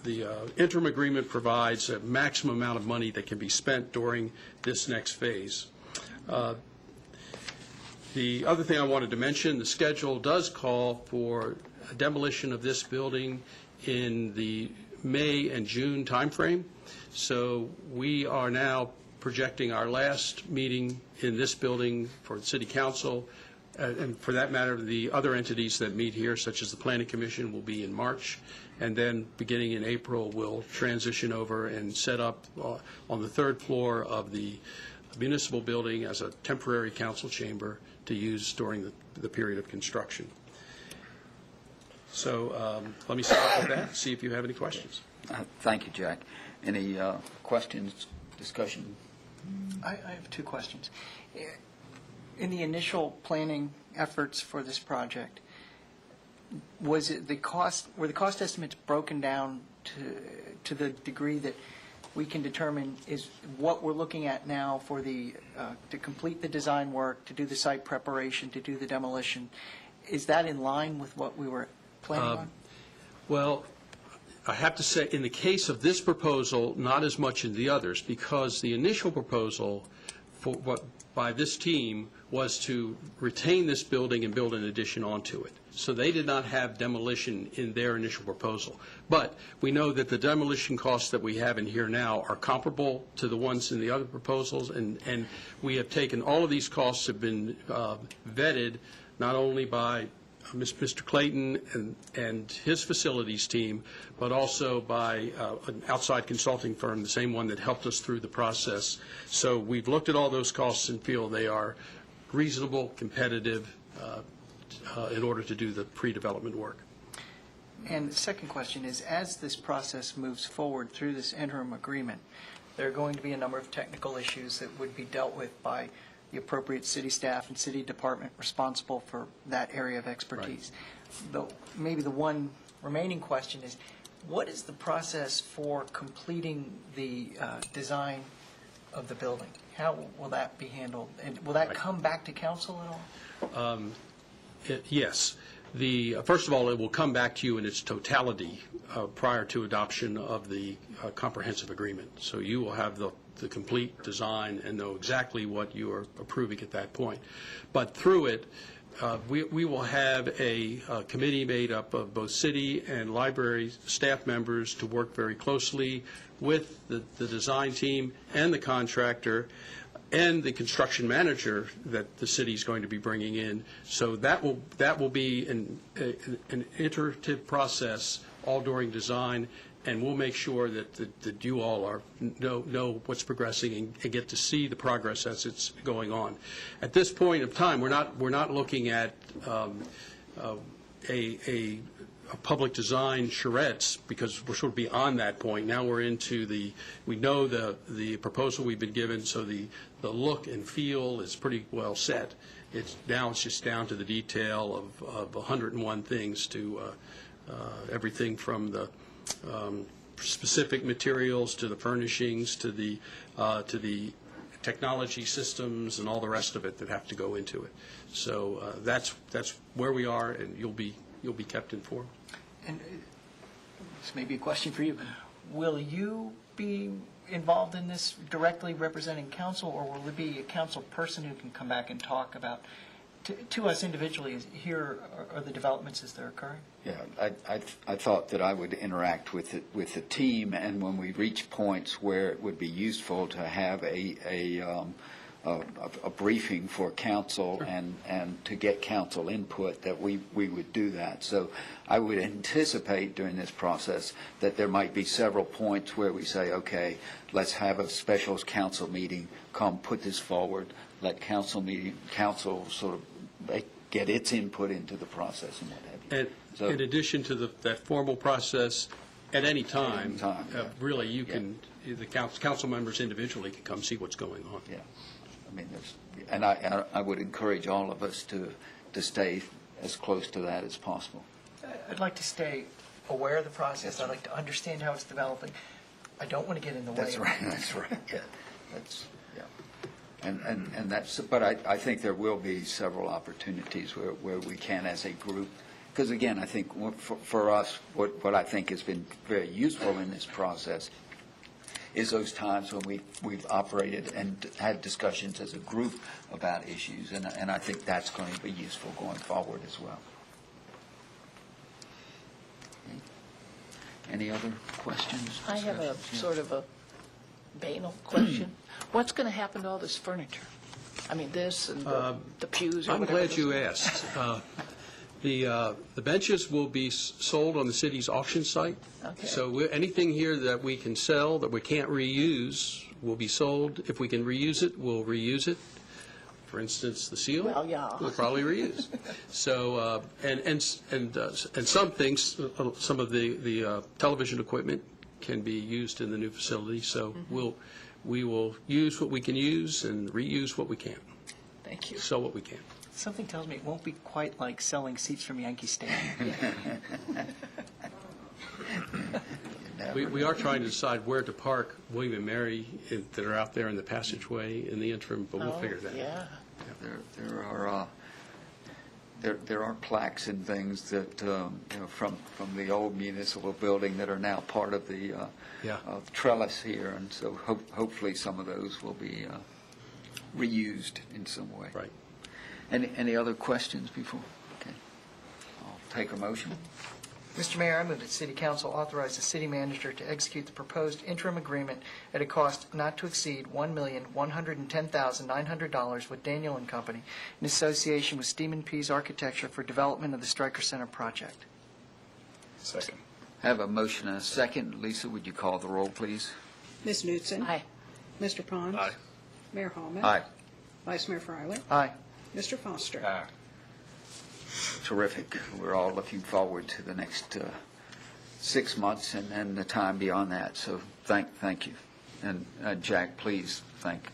S9: the interim agreement provides a maximum amount of money that can be spent during this next phase. The other thing I wanted to mention, the schedule does call for a demolition of this building in the May and June timeframe. So we are now projecting our last meeting in this building for the City Council, and for that matter, the other entities that meet here, such as the Planning Commission, will be in March. And then beginning in April, we'll transition over and set up on the 3rd floor of the municipal building as a temporary council chamber to use during the period of construction. So let me start with that, see if you have any questions.
S1: Thank you, Jack. Any questions, discussion?
S4: I have 2 questions. In the initial planning efforts for this project, were the cost estimates broken down to the degree that we can determine is what we're looking at now for to complete the design work, to do the site preparation, to do the demolition? Is that in line with what we were planning on?
S9: Well, I have to say, in the case of this proposal, not as much in the others, because the initial proposal by this team was to retain this building and build an addition onto it. So they did not have demolition in their initial proposal. But we know that the demolition costs that we have in here now are comparable to the ones in the other proposals, and we have taken, all of these costs have been vetted not only by Mr. Clayton and his facilities team, but also by an outside consulting firm, the same one that helped us through the process. So we've looked at all those costs and feel they are reasonable, competitive, in order to do the pre-development work.
S4: And the second question is, as this process moves forward through this interim agreement, there are going to be a number of technical issues that would be dealt with by the appropriate city staff and city department responsible for that area of expertise. Right. Maybe the one remaining question is, what is the process for completing the design of the building? How will that be handled? And will that come back to council at all?
S9: Yes. First of all, it will come back to you in its totality prior to adoption of the comprehensive agreement. So you will have the complete design and know exactly what you are approving at that point. But through it, We will have a committee made up of both city and library staff members to work very closely with the design team and the contractor and the construction manager that the city is going to be bringing in. So that will be an iterative process all during design, and we'll make sure that you all know what's progressing and get to see the progress as it's going on. At this point of time, we're not looking at a public design charrettes, because we're sort of beyond that point. Now we're into we know the proposal we've been given, so the look and feel is pretty well set. It's just down to the detail of 101 things, to everything from the specific materials to the furnishings to the technology systems and all the rest of it that have to go into it. So that's where we are, and you'll be kept informed.
S4: And this may be a question for you. Will you be involved in this directly representing council, or will there be a council person who can come back and talk about to us individually, here are the developments as they're occurring?
S1: Yeah, I thought that I would interact with the team, and when we reach points where it would be useful to have a briefing for council, sure, and to get council input, that we would do that. So I would anticipate during this process that there might be several points where we say, okay, let's have a special council meeting, come put this forward, let council sort of get its input into the process and what have you.
S9: And
S1: so,
S9: in addition to that formal process, at any time,
S1: yeah,
S9: really you can, the council members individually can come see what's going on.
S1: Yeah. I mean, and I would encourage all of us to stay as close to that as possible.
S4: I'd like to stay aware of the process. I'd like to understand how it's developing. I don't want to get in the way.
S1: That's right. That's right. Yeah. That's and that's. But I think there will be several opportunities where we can, as a group, because again, I think for us, what I think has been very useful in this process is those times when we've operated and had discussions as a group about issues, and I think that's going to be useful going forward as well. Any other questions?
S3: I have a sort of a banal question. What's going to happen to all this furniture? I mean, this and the pews or
S9: I'm
S3: whatever.
S9: glad you asked. The benches will be sold on the city's auction site.
S3: Okay.
S9: So anything here that we can sell that we can't reuse will be sold. If we can reuse it, we'll reuse it. For instance, the seal,
S3: Well, yeah.
S9: we'll probably reuse. So and some things, some of the television equipment can be used in the new facility. So we will use what we can use and reuse what we can.
S4: Thank you.
S9: Sell what we can.
S4: Something tells me it won't be quite like selling seats from Yankee Stadium.
S9: We are trying to decide where to park William and Mary that are out there in the passageway in the interim, but we'll figure that out.
S3: Yeah.
S1: There are plaques and things that from the old municipal building that are now part of the trellis here, and so hopefully some of those will be reused in some way.
S9: Right.
S1: Any other questions before? Okay. I'll take a motion.
S4: Mr. Mayor, I move that City Council authorize the city manager to execute the proposed interim agreement at a cost not to exceed $1,110,900 with Daniel & Company in association with Steeman Pease Architecture for development of the Stryker Center project.
S6: Second.
S1: Have a motion and a second. Lisa, would you call the roll, please?
S2: Ms. Knutson?
S3: Aye.
S2: Mr. Pond?
S6: Aye.
S2: Mayor Holman?
S1: Aye.
S2: Vice Mayor Fryling?
S4: Aye.
S2: Mr. Foster?
S6: Aye.
S1: Terrific. We're all looking forward to the next 6 months and then the time beyond that. So thank you. And Jack, please thank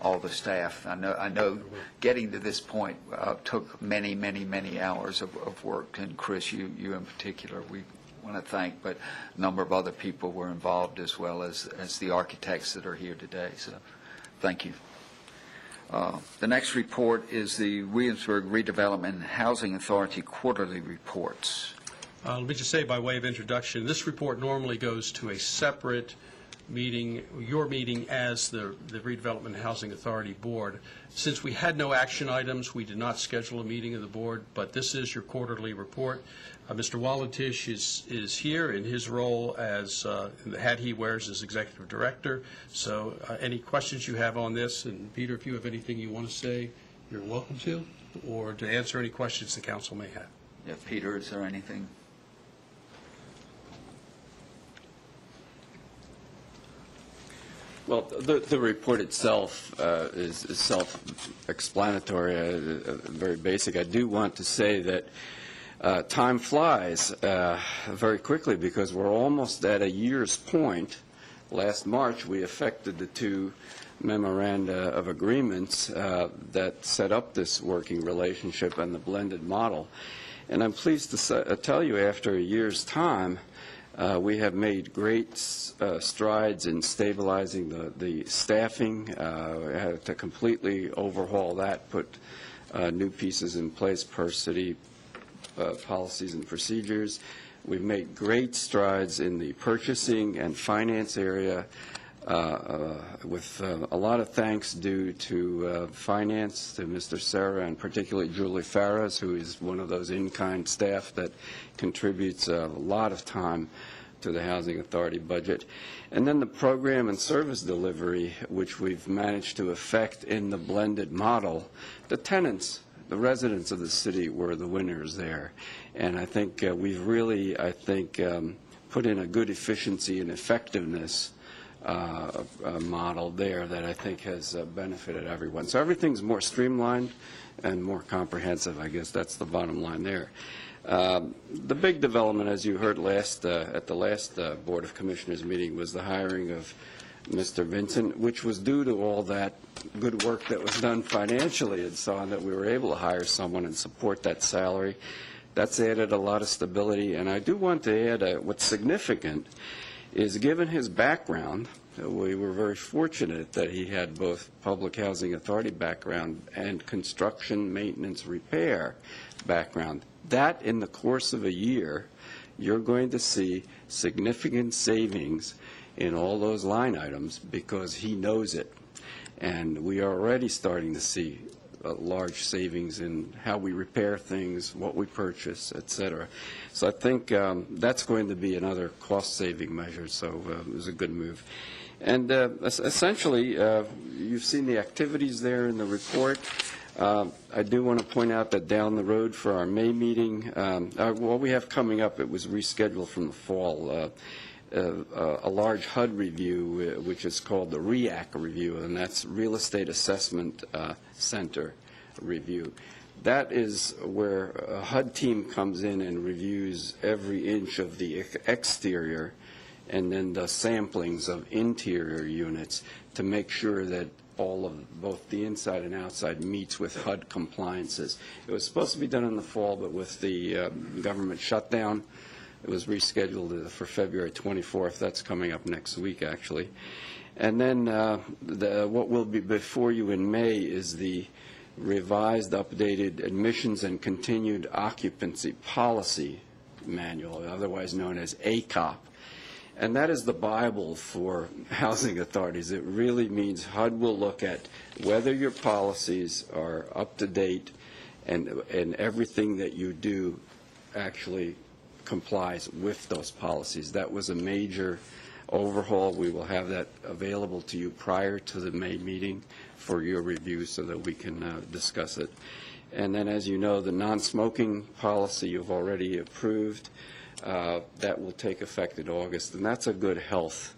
S1: all the staff. I know getting to this point took many hours of work. And Chris, you in particular, we want to thank, but a number of other people were involved as well as the architects that are here today. So thank you. The next report is the Williamsburg Redevelopment and Housing Authority quarterly reports.
S9: Let me just say by way of introduction, this report normally goes to a separate meeting, your meeting as the Redevelopment and Housing Authority Board. Since we had no action items, we did not schedule a meeting of the board, but this is your quarterly report. Mr. Walentish is here in his role as the hat he wears as Executive Director. So any questions you have on this, and Peter, if you have anything you want to say, you're welcome to, or to answer any questions the council may have.
S1: Yeah, Peter, is there anything?
S11: Well, the report itself is self-explanatory, very basic. I do want to say that time flies very quickly because we're almost at a year's point. Last March, we effected the 2 memoranda of agreements that set up this working relationship and the blended model. And I'm pleased to tell you, after a year's time, we have made great strides in stabilizing the staffing. We had to completely overhaul that, put new pieces in place per city policies and procedures. We've made great strides in the purchasing and finance area with a lot of thanks due to finance, to Mr. Serra, and particularly Julie Farras, who is one of those in-kind staff that contributes a lot of time to the Housing Authority budget. And then the program and service delivery, which we've managed to effect in the blended model. The tenants, the residents of the city were the winners there. And I think we've really, put in a good efficiency and effectiveness model there that I think has benefited everyone. So everything's more streamlined and more comprehensive. I guess that's the bottom line there. The big development, as you heard at the last Board of Commissioners meeting, was the hiring of Mr. Vincent, which was due to all that good work that was done financially and so on, that we were able to hire someone and support that salary. That's added a lot of stability. And I do want to add what's significant is, given his background, we were very fortunate that he had both Public Housing Authority background and construction, maintenance, repair background. That, in the course of a year, you're going to see significant savings in all those line items because he knows it. And we are already starting to see large savings in how we repair things, what we purchase, et cetera. So I think that's going to be another cost-saving measure, so it was a good move. And essentially, you've seen the activities there in the report. I do want to point out that down the road for our May meeting, what we have coming up, it was rescheduled from the fall, a large HUD review, which is called the REAC review, and that's Real Estate Assessment Center review. That is where a HUD team comes in and reviews every inch of the exterior and then the samplings of interior units to make sure that all of both the inside and outside meets with HUD compliances. It was supposed to be done in the fall, but with the government shutdown, it was rescheduled for February 24th. That's coming up next week, actually. And then what will be before you in May is the revised, updated Admissions and Continued Occupancy Policy Manual, otherwise known as ACOP. And that is the Bible for housing authorities. It really means HUD will look at whether your policies are up to date and everything that you do actually complies with those policies. That was a major overhaul. We will have that available to you prior to the May meeting for your review so that we can discuss it. And then, as you know, the non-smoking policy you've already approved. That will take effect in August, and that's a good health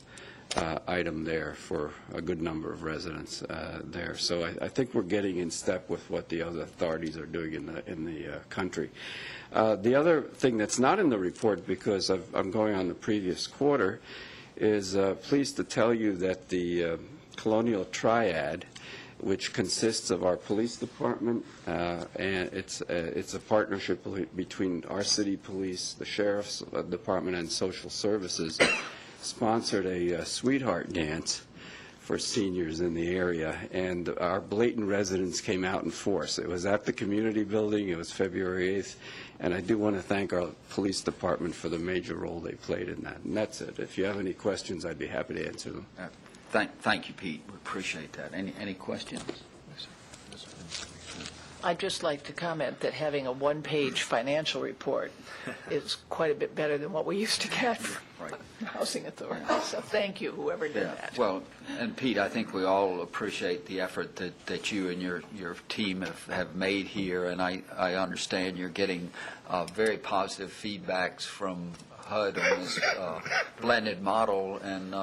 S11: item there for a good number of residents there. So I think we're getting in step with what the other authorities are doing in the country. The other thing that's not in the report, because I'm going on the previous quarter, is pleased to tell you that the Colonial Triad, which consists of our police department, and it's a partnership between our city police, the sheriff's department, and social services, sponsored a sweetheart dance for seniors in the area, and our Blayton residents came out in force. It was at the community building. It was February 8th, and I do want to thank our police department for the major role they played in that. And that's it. If you have any questions, I'd be happy to answer them.
S1: Thank you, Pete. We appreciate that. Any questions?
S3: I'd just like to comment that having a one-page financial report is quite a bit better than what we used to get from
S1: Right.
S3: the Housing Authority. So thank you, whoever did
S1: Yeah,
S3: that.
S1: well, and Pete, I think we all appreciate the effort that you and your team have made here, and I understand you're getting very positive feedbacks from HUD on this blended model, and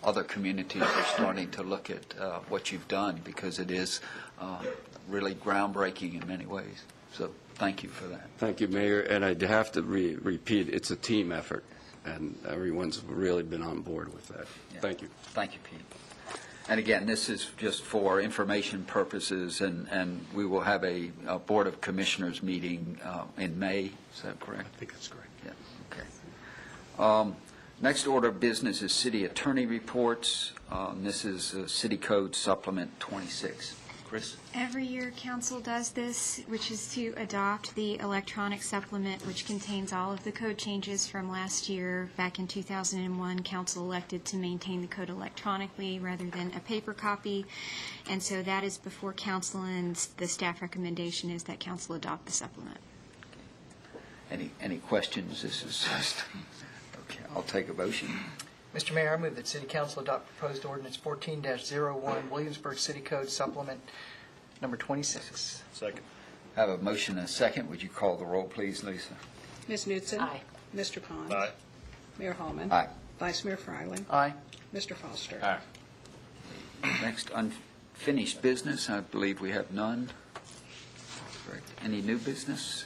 S1: other communities are starting to look at what you've done, because it is really groundbreaking in many ways. So thank you for that.
S11: Thank you, Mayor. And I have to repeat, it's a team effort, and everyone's really been on board with that.
S1: Yeah.
S11: Thank you.
S1: Thank you, Pete. And again, this is just for information purposes, and we will have a Board of Commissioners meeting in May. Is that correct?
S5: I think that's correct.
S1: Yeah, okay. Next order of business is city attorney reports. This is City Code Supplement 26. Chris?
S12: Every year, council does this, which is to adopt the electronic supplement, which contains all of the code changes from last year. Back in 2001, council elected to maintain the code electronically rather than a paper copy. And so that is before council, and the staff recommendation is that council adopt the supplement.
S1: Any questions? This is just, okay, I'll take a motion.
S4: Mr. Mayor, I move that City Council adopt proposed ordinance 14-01, Williamsburg City Code Supplement Number 26.
S7: Second.
S1: Have a motion and a second. Would you call the roll, please, Lisa?
S2: Ms. Knutson?
S3: Aye.
S2: Mr. Pond?
S7: Aye.
S2: Mayor Holman?
S1: Aye.
S2: Vice Mayor Fryling?
S4: Aye.
S2: Mr. Foster?
S6: Aye.
S1: Next, unfinished business. I believe we have none. Great. Any new business?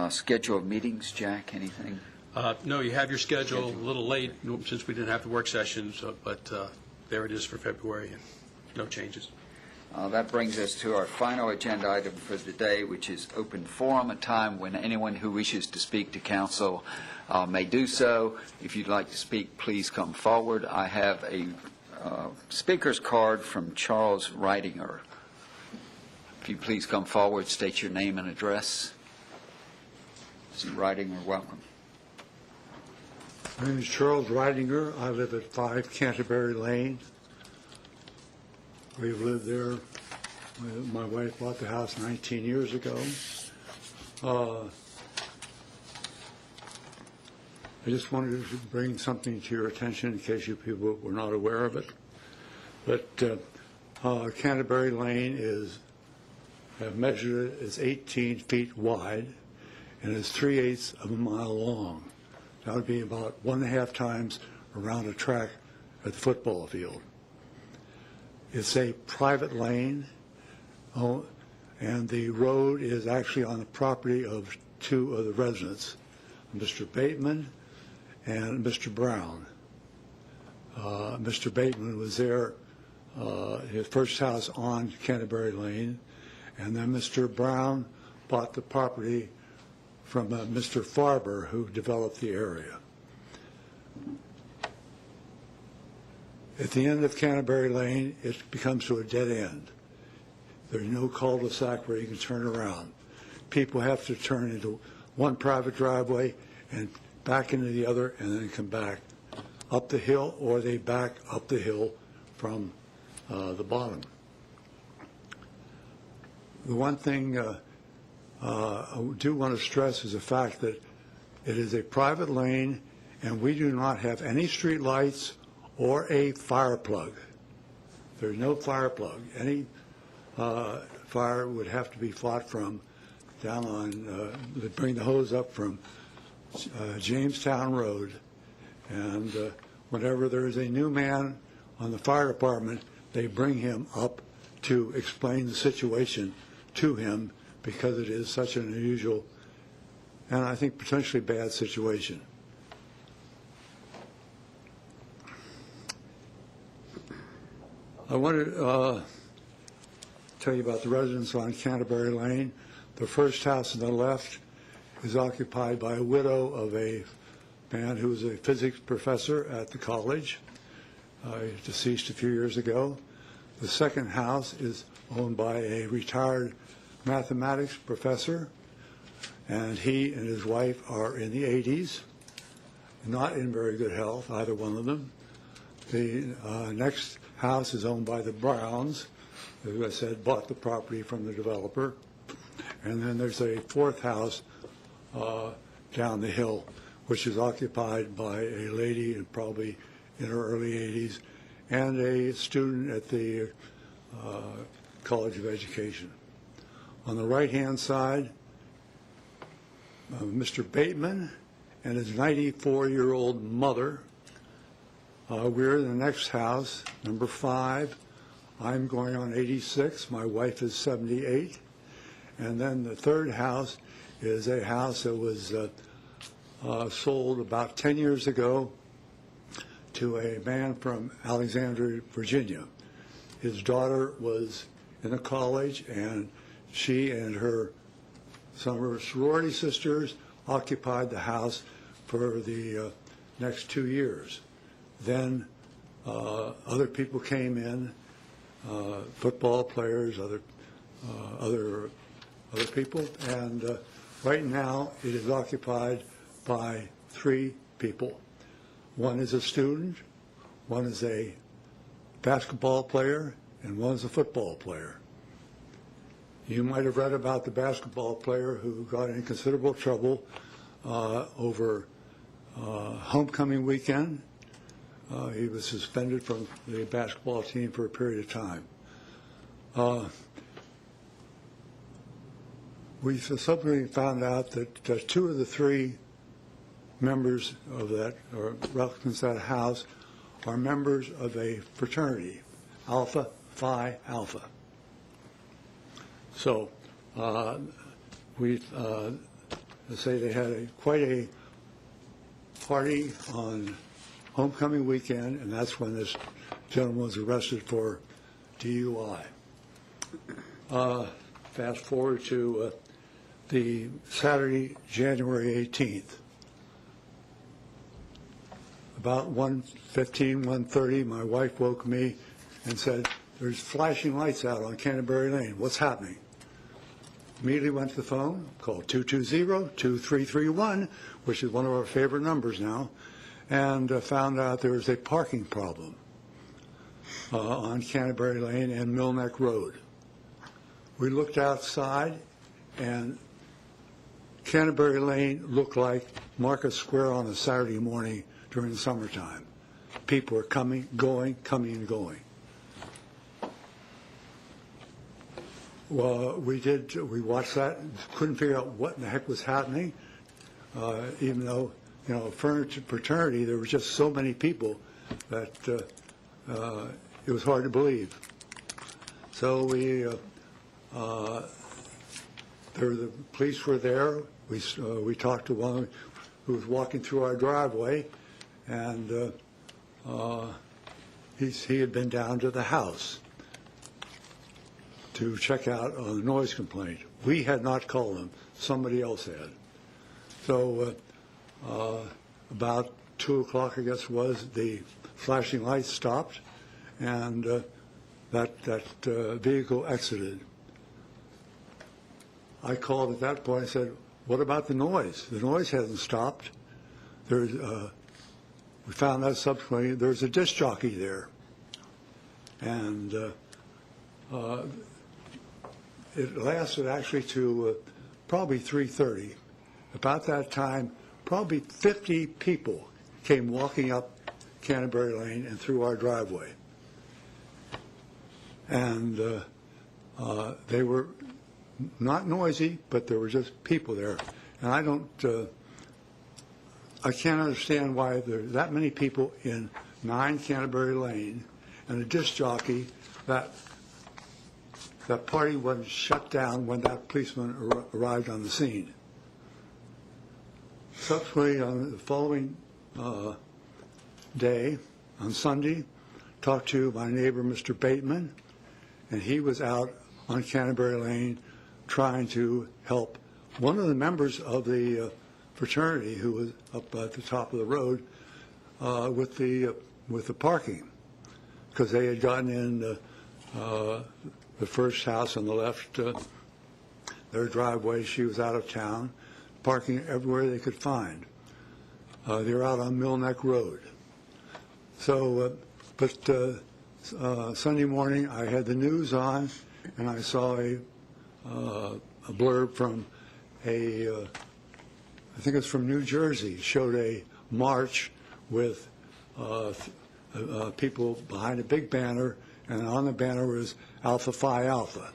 S1: Schedule of meetings, Jack, anything?
S9: No, you have your schedule, a little late since we didn't have the work sessions, but there it is for February, and no changes.
S1: That brings us to our final agenda item for today, which is open forum, a time when anyone who wishes to speak to council may do so. If you'd like to speak, please come forward. I have a speaker's card from Charles Ridinger. If you please come forward, state your name and address. Mr. Ridinger, welcome.
S13: My name is Charles Ridinger. I live at 5 Canterbury Lane. We've lived there. My wife bought the house 19 years ago. I just wanted to bring something to your attention in case you people were not aware of it. But Canterbury Lane I've measured it, it's 18 feet wide, and it's 3/8 of a mile long. That would be about 1.5 times around a track at the football field. It's a private lane, and the road is actually on the property of 2 of the residents, Mr. Bateman and Mr. Brown. Mr. Bateman was there, his first house on Canterbury Lane, and then Mr. Brown bought the property from Mr. Farber, who developed the area. At the end of Canterbury Lane, it becomes to a dead end. There's no cul-de-sac where you can turn around. People have to turn into one private driveway and back into the other, and then come back up the hill, or they back up the hill from the bottom. The one thing I do want to stress is the fact that it is a private lane, and we do not have any street lights or a fire plug. There's no fire plug. Any fire would have to be fought from down on, they bring the hose up from Jamestown Road, and whenever there's a new man on the fire department, they bring him up to explain the situation to him, because it is such an unusual and I think potentially bad situation. I want to tell you about the residents on Canterbury Lane. The first house on the left is occupied by a widow of a man who was a physics professor at the college. deceased a few years ago. The second house is owned by a retired mathematics professor, and he and his wife are in the 80s, not in very good health, either one of them. The next house is owned by the Browns, who, as I said, bought the property from the developer. And then there's a fourth house down the hill, which is occupied by a lady probably in her early 80s and a student at the College of Education. On the right-hand side, Mr. Bateman and his 94-year-old mother. We're in the next house, number 5. I'm going on 86. My wife is 78. And then the third house is a house that was sold about 10 years ago to a man from Alexandria, Virginia. His daughter was in a college, and she and some of her sorority sisters occupied the house for the next 2 years. Then other people came in, football players, other people, and right now it is occupied by 3 people. One is a student, one is a basketball player, and one is a football player. You might have read about the basketball player who got in considerable trouble over homecoming weekend. He was suspended from the basketball team for a period of time. We subsequently found out that 2 of the 3 members of that, or occupants of that house, are members of a fraternity, Alpha Phi Alpha. So we say they had quite a party on homecoming weekend, and that's when this gentleman was arrested for DUI. Fast forward to the Saturday, January 18th. About 1:15, 1:30, my wife woke me and said, "There's flashing lights out on Canterbury Lane. What's happening?" Immediately went to the phone, called 220-2331, which is one of our favorite numbers now, and found out there was a parking problem on Canterbury Lane and Mill Neck Road. We looked outside, and Canterbury Lane looked like Market Square on a Saturday morning during the summertime. People were coming, going, coming and going. Well, we watched that, couldn't figure out what in the heck was happening, even though, fraternity, there were just so many people that it was hard to believe. So the police were there. We talked to one who was walking through our driveway, and he had been down to the house to check out on the noise complaint. We had not called him. Somebody else had. So about 2 o'clock, I guess, was the flashing lights stopped, and that vehicle exited. I called at that point and said, "What about the noise? The noise hasn't stopped." We found out subsequently there's a disc jockey there, and it lasted actually to probably 3:30. About that time, probably 50 people came walking up Canterbury Lane and through our driveway. And they were not noisy, but there were just people there. And I can't understand why there are that many people in 9 Canterbury Lane and a disc jockey. That party wasn't shut down when that policeman arrived on the scene. Subsequently, on the following day, on Sunday, talked to my neighbor, Mr. Bateman, and he was out on Canterbury Lane trying to help one of the members of the fraternity who was up at the top of the road with the parking. because they had gotten in the first house on the left, their driveway. She was out of town, parking everywhere they could find. They were out on Mill Neck Road. So, Sunday morning, I had the news on, and I saw a blurb from I think it's from New Jersey, showed a march with people behind a big banner, and on the banner was Alpha Phi Alpha.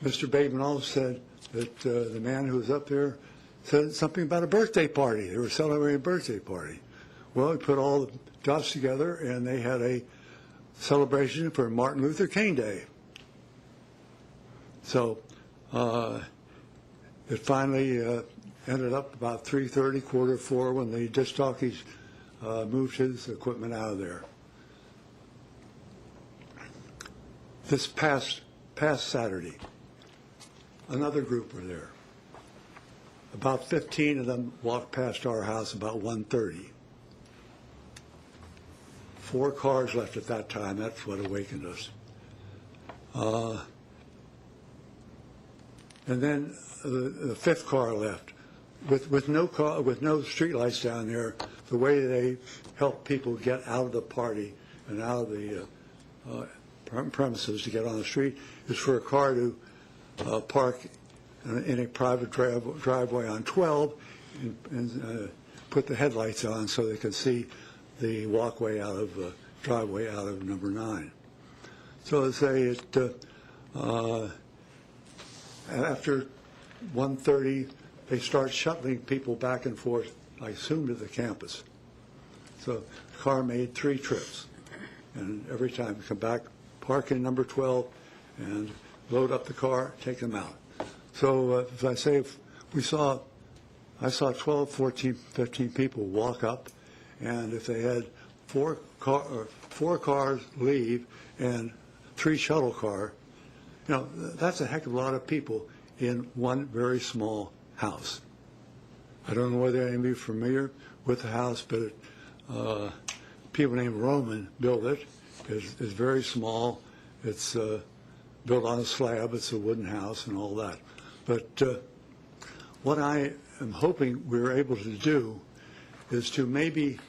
S13: Mr. Bateman also said that the man who was up there said something about a birthday party. They were celebrating a birthday party. Well, he put all the dots together, and they had a celebration for Martin Luther King Day. So it finally ended up about 3:30, 3:45, when the disc jockeys moved his equipment out of there. This past Saturday, another group were there. About 15 of them walked past our house about 1:30. 4 cars left at that time. That's what awakened us. And then the 5th car left with no street lights down there. The way they help people get out of the party and out of the premises to get on the street is for a car to park in a private driveway on 12 and put the headlights on so they can see the walkway out of driveway out of number 9. So say after 1:30, they start shuttling people back and forth, I assume, to the campus. So the car made 3 trips, and every time we come back, park in number 12, and load up the car, take them out. So as I say, I saw 12, 14, 15 people walk up, and if they had 4 cars leave and 3 shuttle car, that's a heck of a lot of people in one very small house. I don't know whether any of you are familiar with the house, but people named Roman built it. It's very small. It's built on a slab. It's a wooden house and all that. But what I am hoping we're able to do is to maybe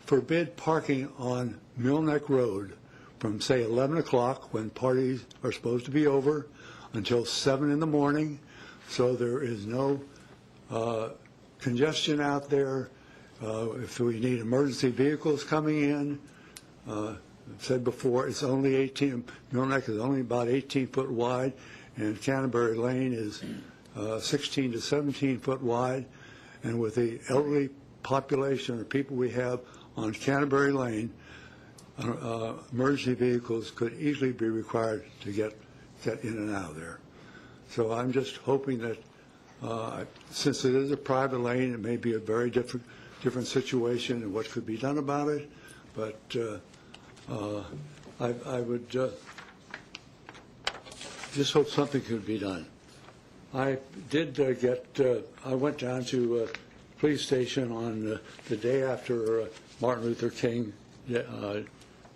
S13: forbid parking on Mill Neck Road from, say, 11 o'clock, when parties are supposed to be over, until 7 in the morning, so there is no congestion out there. If we need emergency vehicles coming in, I've said before, it's only 18, Mill Neck is only about 18 foot wide, and Canterbury Lane is 16 to 17 foot wide, and with the elderly population of people we have on Canterbury Lane, emergency vehicles could easily be required to get in and out of there. So I'm just hoping that since it is a private lane, it may be a very different situation and what could be done about it, but I would just hope something could be done. I did I went down to police station on the day after Martin Luther King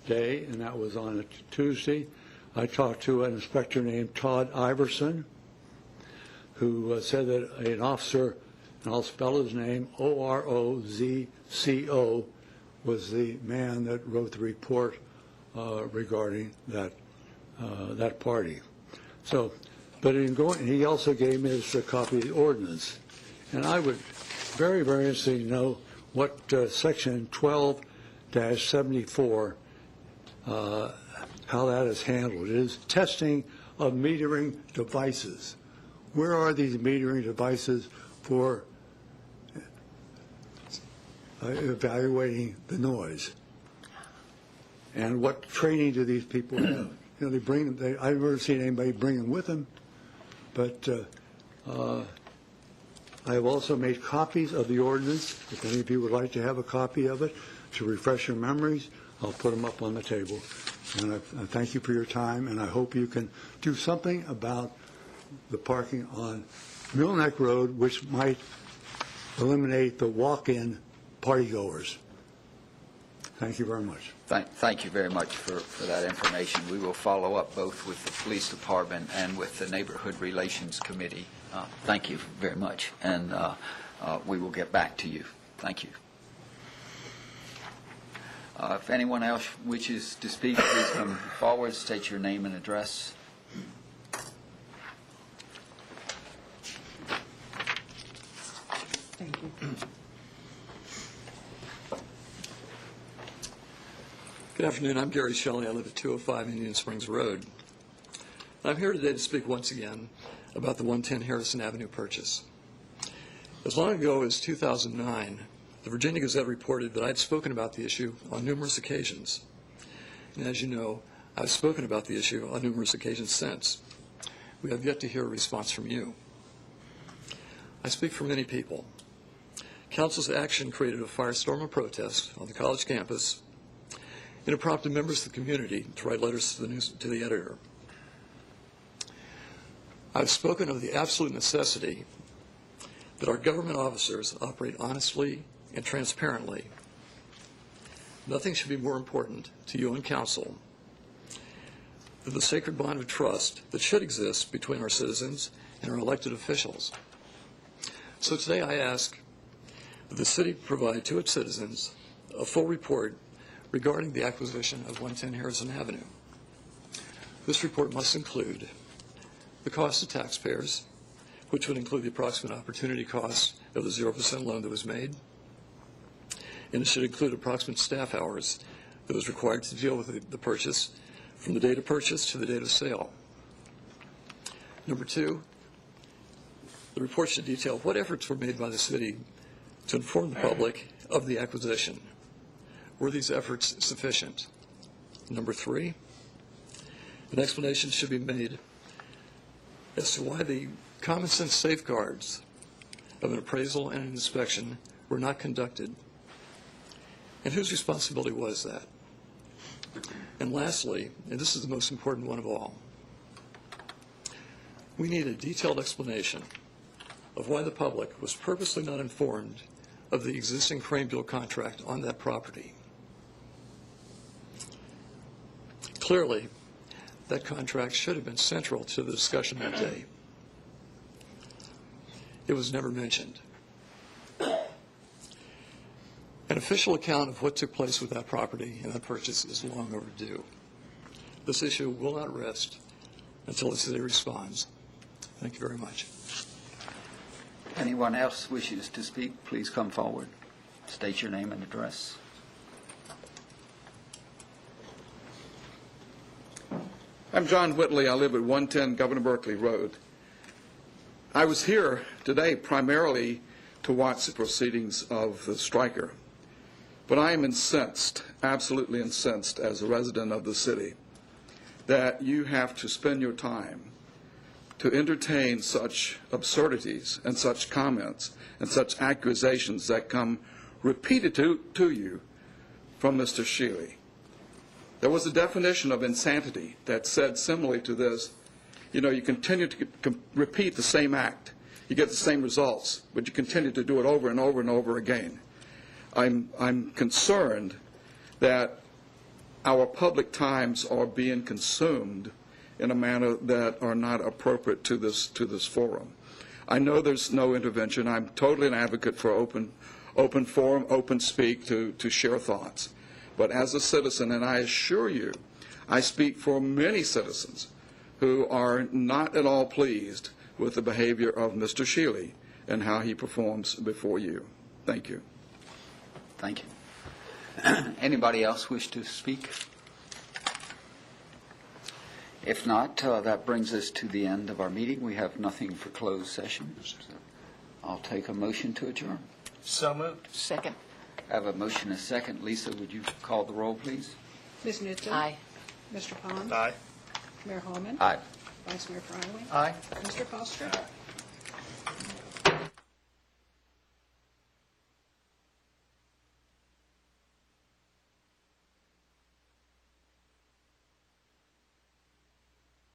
S13: Day, and that was on a Tuesday. I talked to an inspector named Todd Iverson, who said that an officer, and I'll spell his name, Orozco, was the man that wrote the report regarding that party. So, but he also gave me a copy of the ordinance, and I would very, very interested to know what section 12-74, how that is handled. It is testing of metering devices. Where are these metering devices for evaluating the noise? And what training do these people have? They bring them. I've never seen anybody bring them with them, but I have also made copies of the ordinance. If any of you would like to have a copy of it to refresh your memories, I'll put them up on the table. And I thank you for your time, and I hope you can do something about the parking on Mill Neck Road, which might eliminate the walk-in partygoers. Thank you very much.
S1: Thank you very much for that information. We will follow up both with the police department and with the Neighborhood Relations Committee. Thank you very much, and we will get back to you. Thank you. If anyone else wishes to speak, please come forward, state your name and address.
S2: Thank you.
S14: Good afternoon. I'm Gary Shelley. I live at 205 Indian Springs Road. I'm here today to speak once again about the 110 Harrison Avenue purchase. As long ago as 2009, the Virginia Gazette reported that I'd spoken about the issue on numerous occasions. And as you know, I've spoken about the issue on numerous occasions since. We have yet to hear a response from you. I speak for many people. Council's action created a firestorm of protest on the college campus, and it prompted members of the community to write letters to the editor. I've spoken of the absolute necessity that our government officers operate honestly and transparently. Nothing should be more important to you and council than the sacred bond of trust that should exist between our citizens and our elected officials. So today I ask that the city provide to its citizens a full report regarding the acquisition of 110 Harrison Avenue. This report must include the cost to taxpayers, which would include the approximate opportunity cost of the 0% loan that was made, and it should include approximate staff hours that was required to deal with the purchase from the date of purchase to the date of sale. Number two, the report should detail what efforts were made by the city to inform the public of the acquisition. Were these efforts sufficient? Number three, an explanation should be made as to why the common sense safeguards of an appraisal and an inspection were not conducted, and whose responsibility was that? And lastly, and this is the most important one of all, we need a detailed explanation of why the public was purposely not informed of the existing frame build contract on that property. Clearly, that contract should have been central to the discussion that day. It was never mentioned. An official account of what took place with that property and that purchase is long overdue. This issue will not rest until the city responds. Thank you very much.
S1: Anyone else wishes to speak, please come forward. State your name and address.
S15: I'm John Whitley. I live at 110 Governor Berkeley Road. I was here today primarily to watch the proceedings of the striker, but I am incensed, absolutely incensed as a resident of the city, that you have to spend your time to entertain such absurdities and such comments and such accusations that come repeated to you from Mr. Shealy. There was a definition of insanity that said similarly to this, you know, you continue to repeat the same act. You get the same results, but you continue to do it over and over and over again. I'm concerned that our public times are being consumed in a manner that are not appropriate to this forum. I know there's no intervention. I'm totally an advocate for open forum, open speak to share thoughts. But as a citizen, and I assure you, I speak for many citizens who are not at all pleased with the behavior of Mr. Shealy and how he performs before you. Thank you.
S1: Thank you. Anybody else wish to speak? If not, that brings us to the end of our meeting. We have nothing for closed session. So I'll take a motion to adjourn.
S4: So moved.
S3: Second.
S1: I have a motion and a second. Lisa, would you call the roll, please?
S2: Ms. Newton.
S3: Aye.
S2: Mr. Pond.
S7: Aye.
S2: Mayor Holman.
S1: Aye.
S2: Vice Mayor Fryling.
S4: Aye.
S2: Mr. Foster.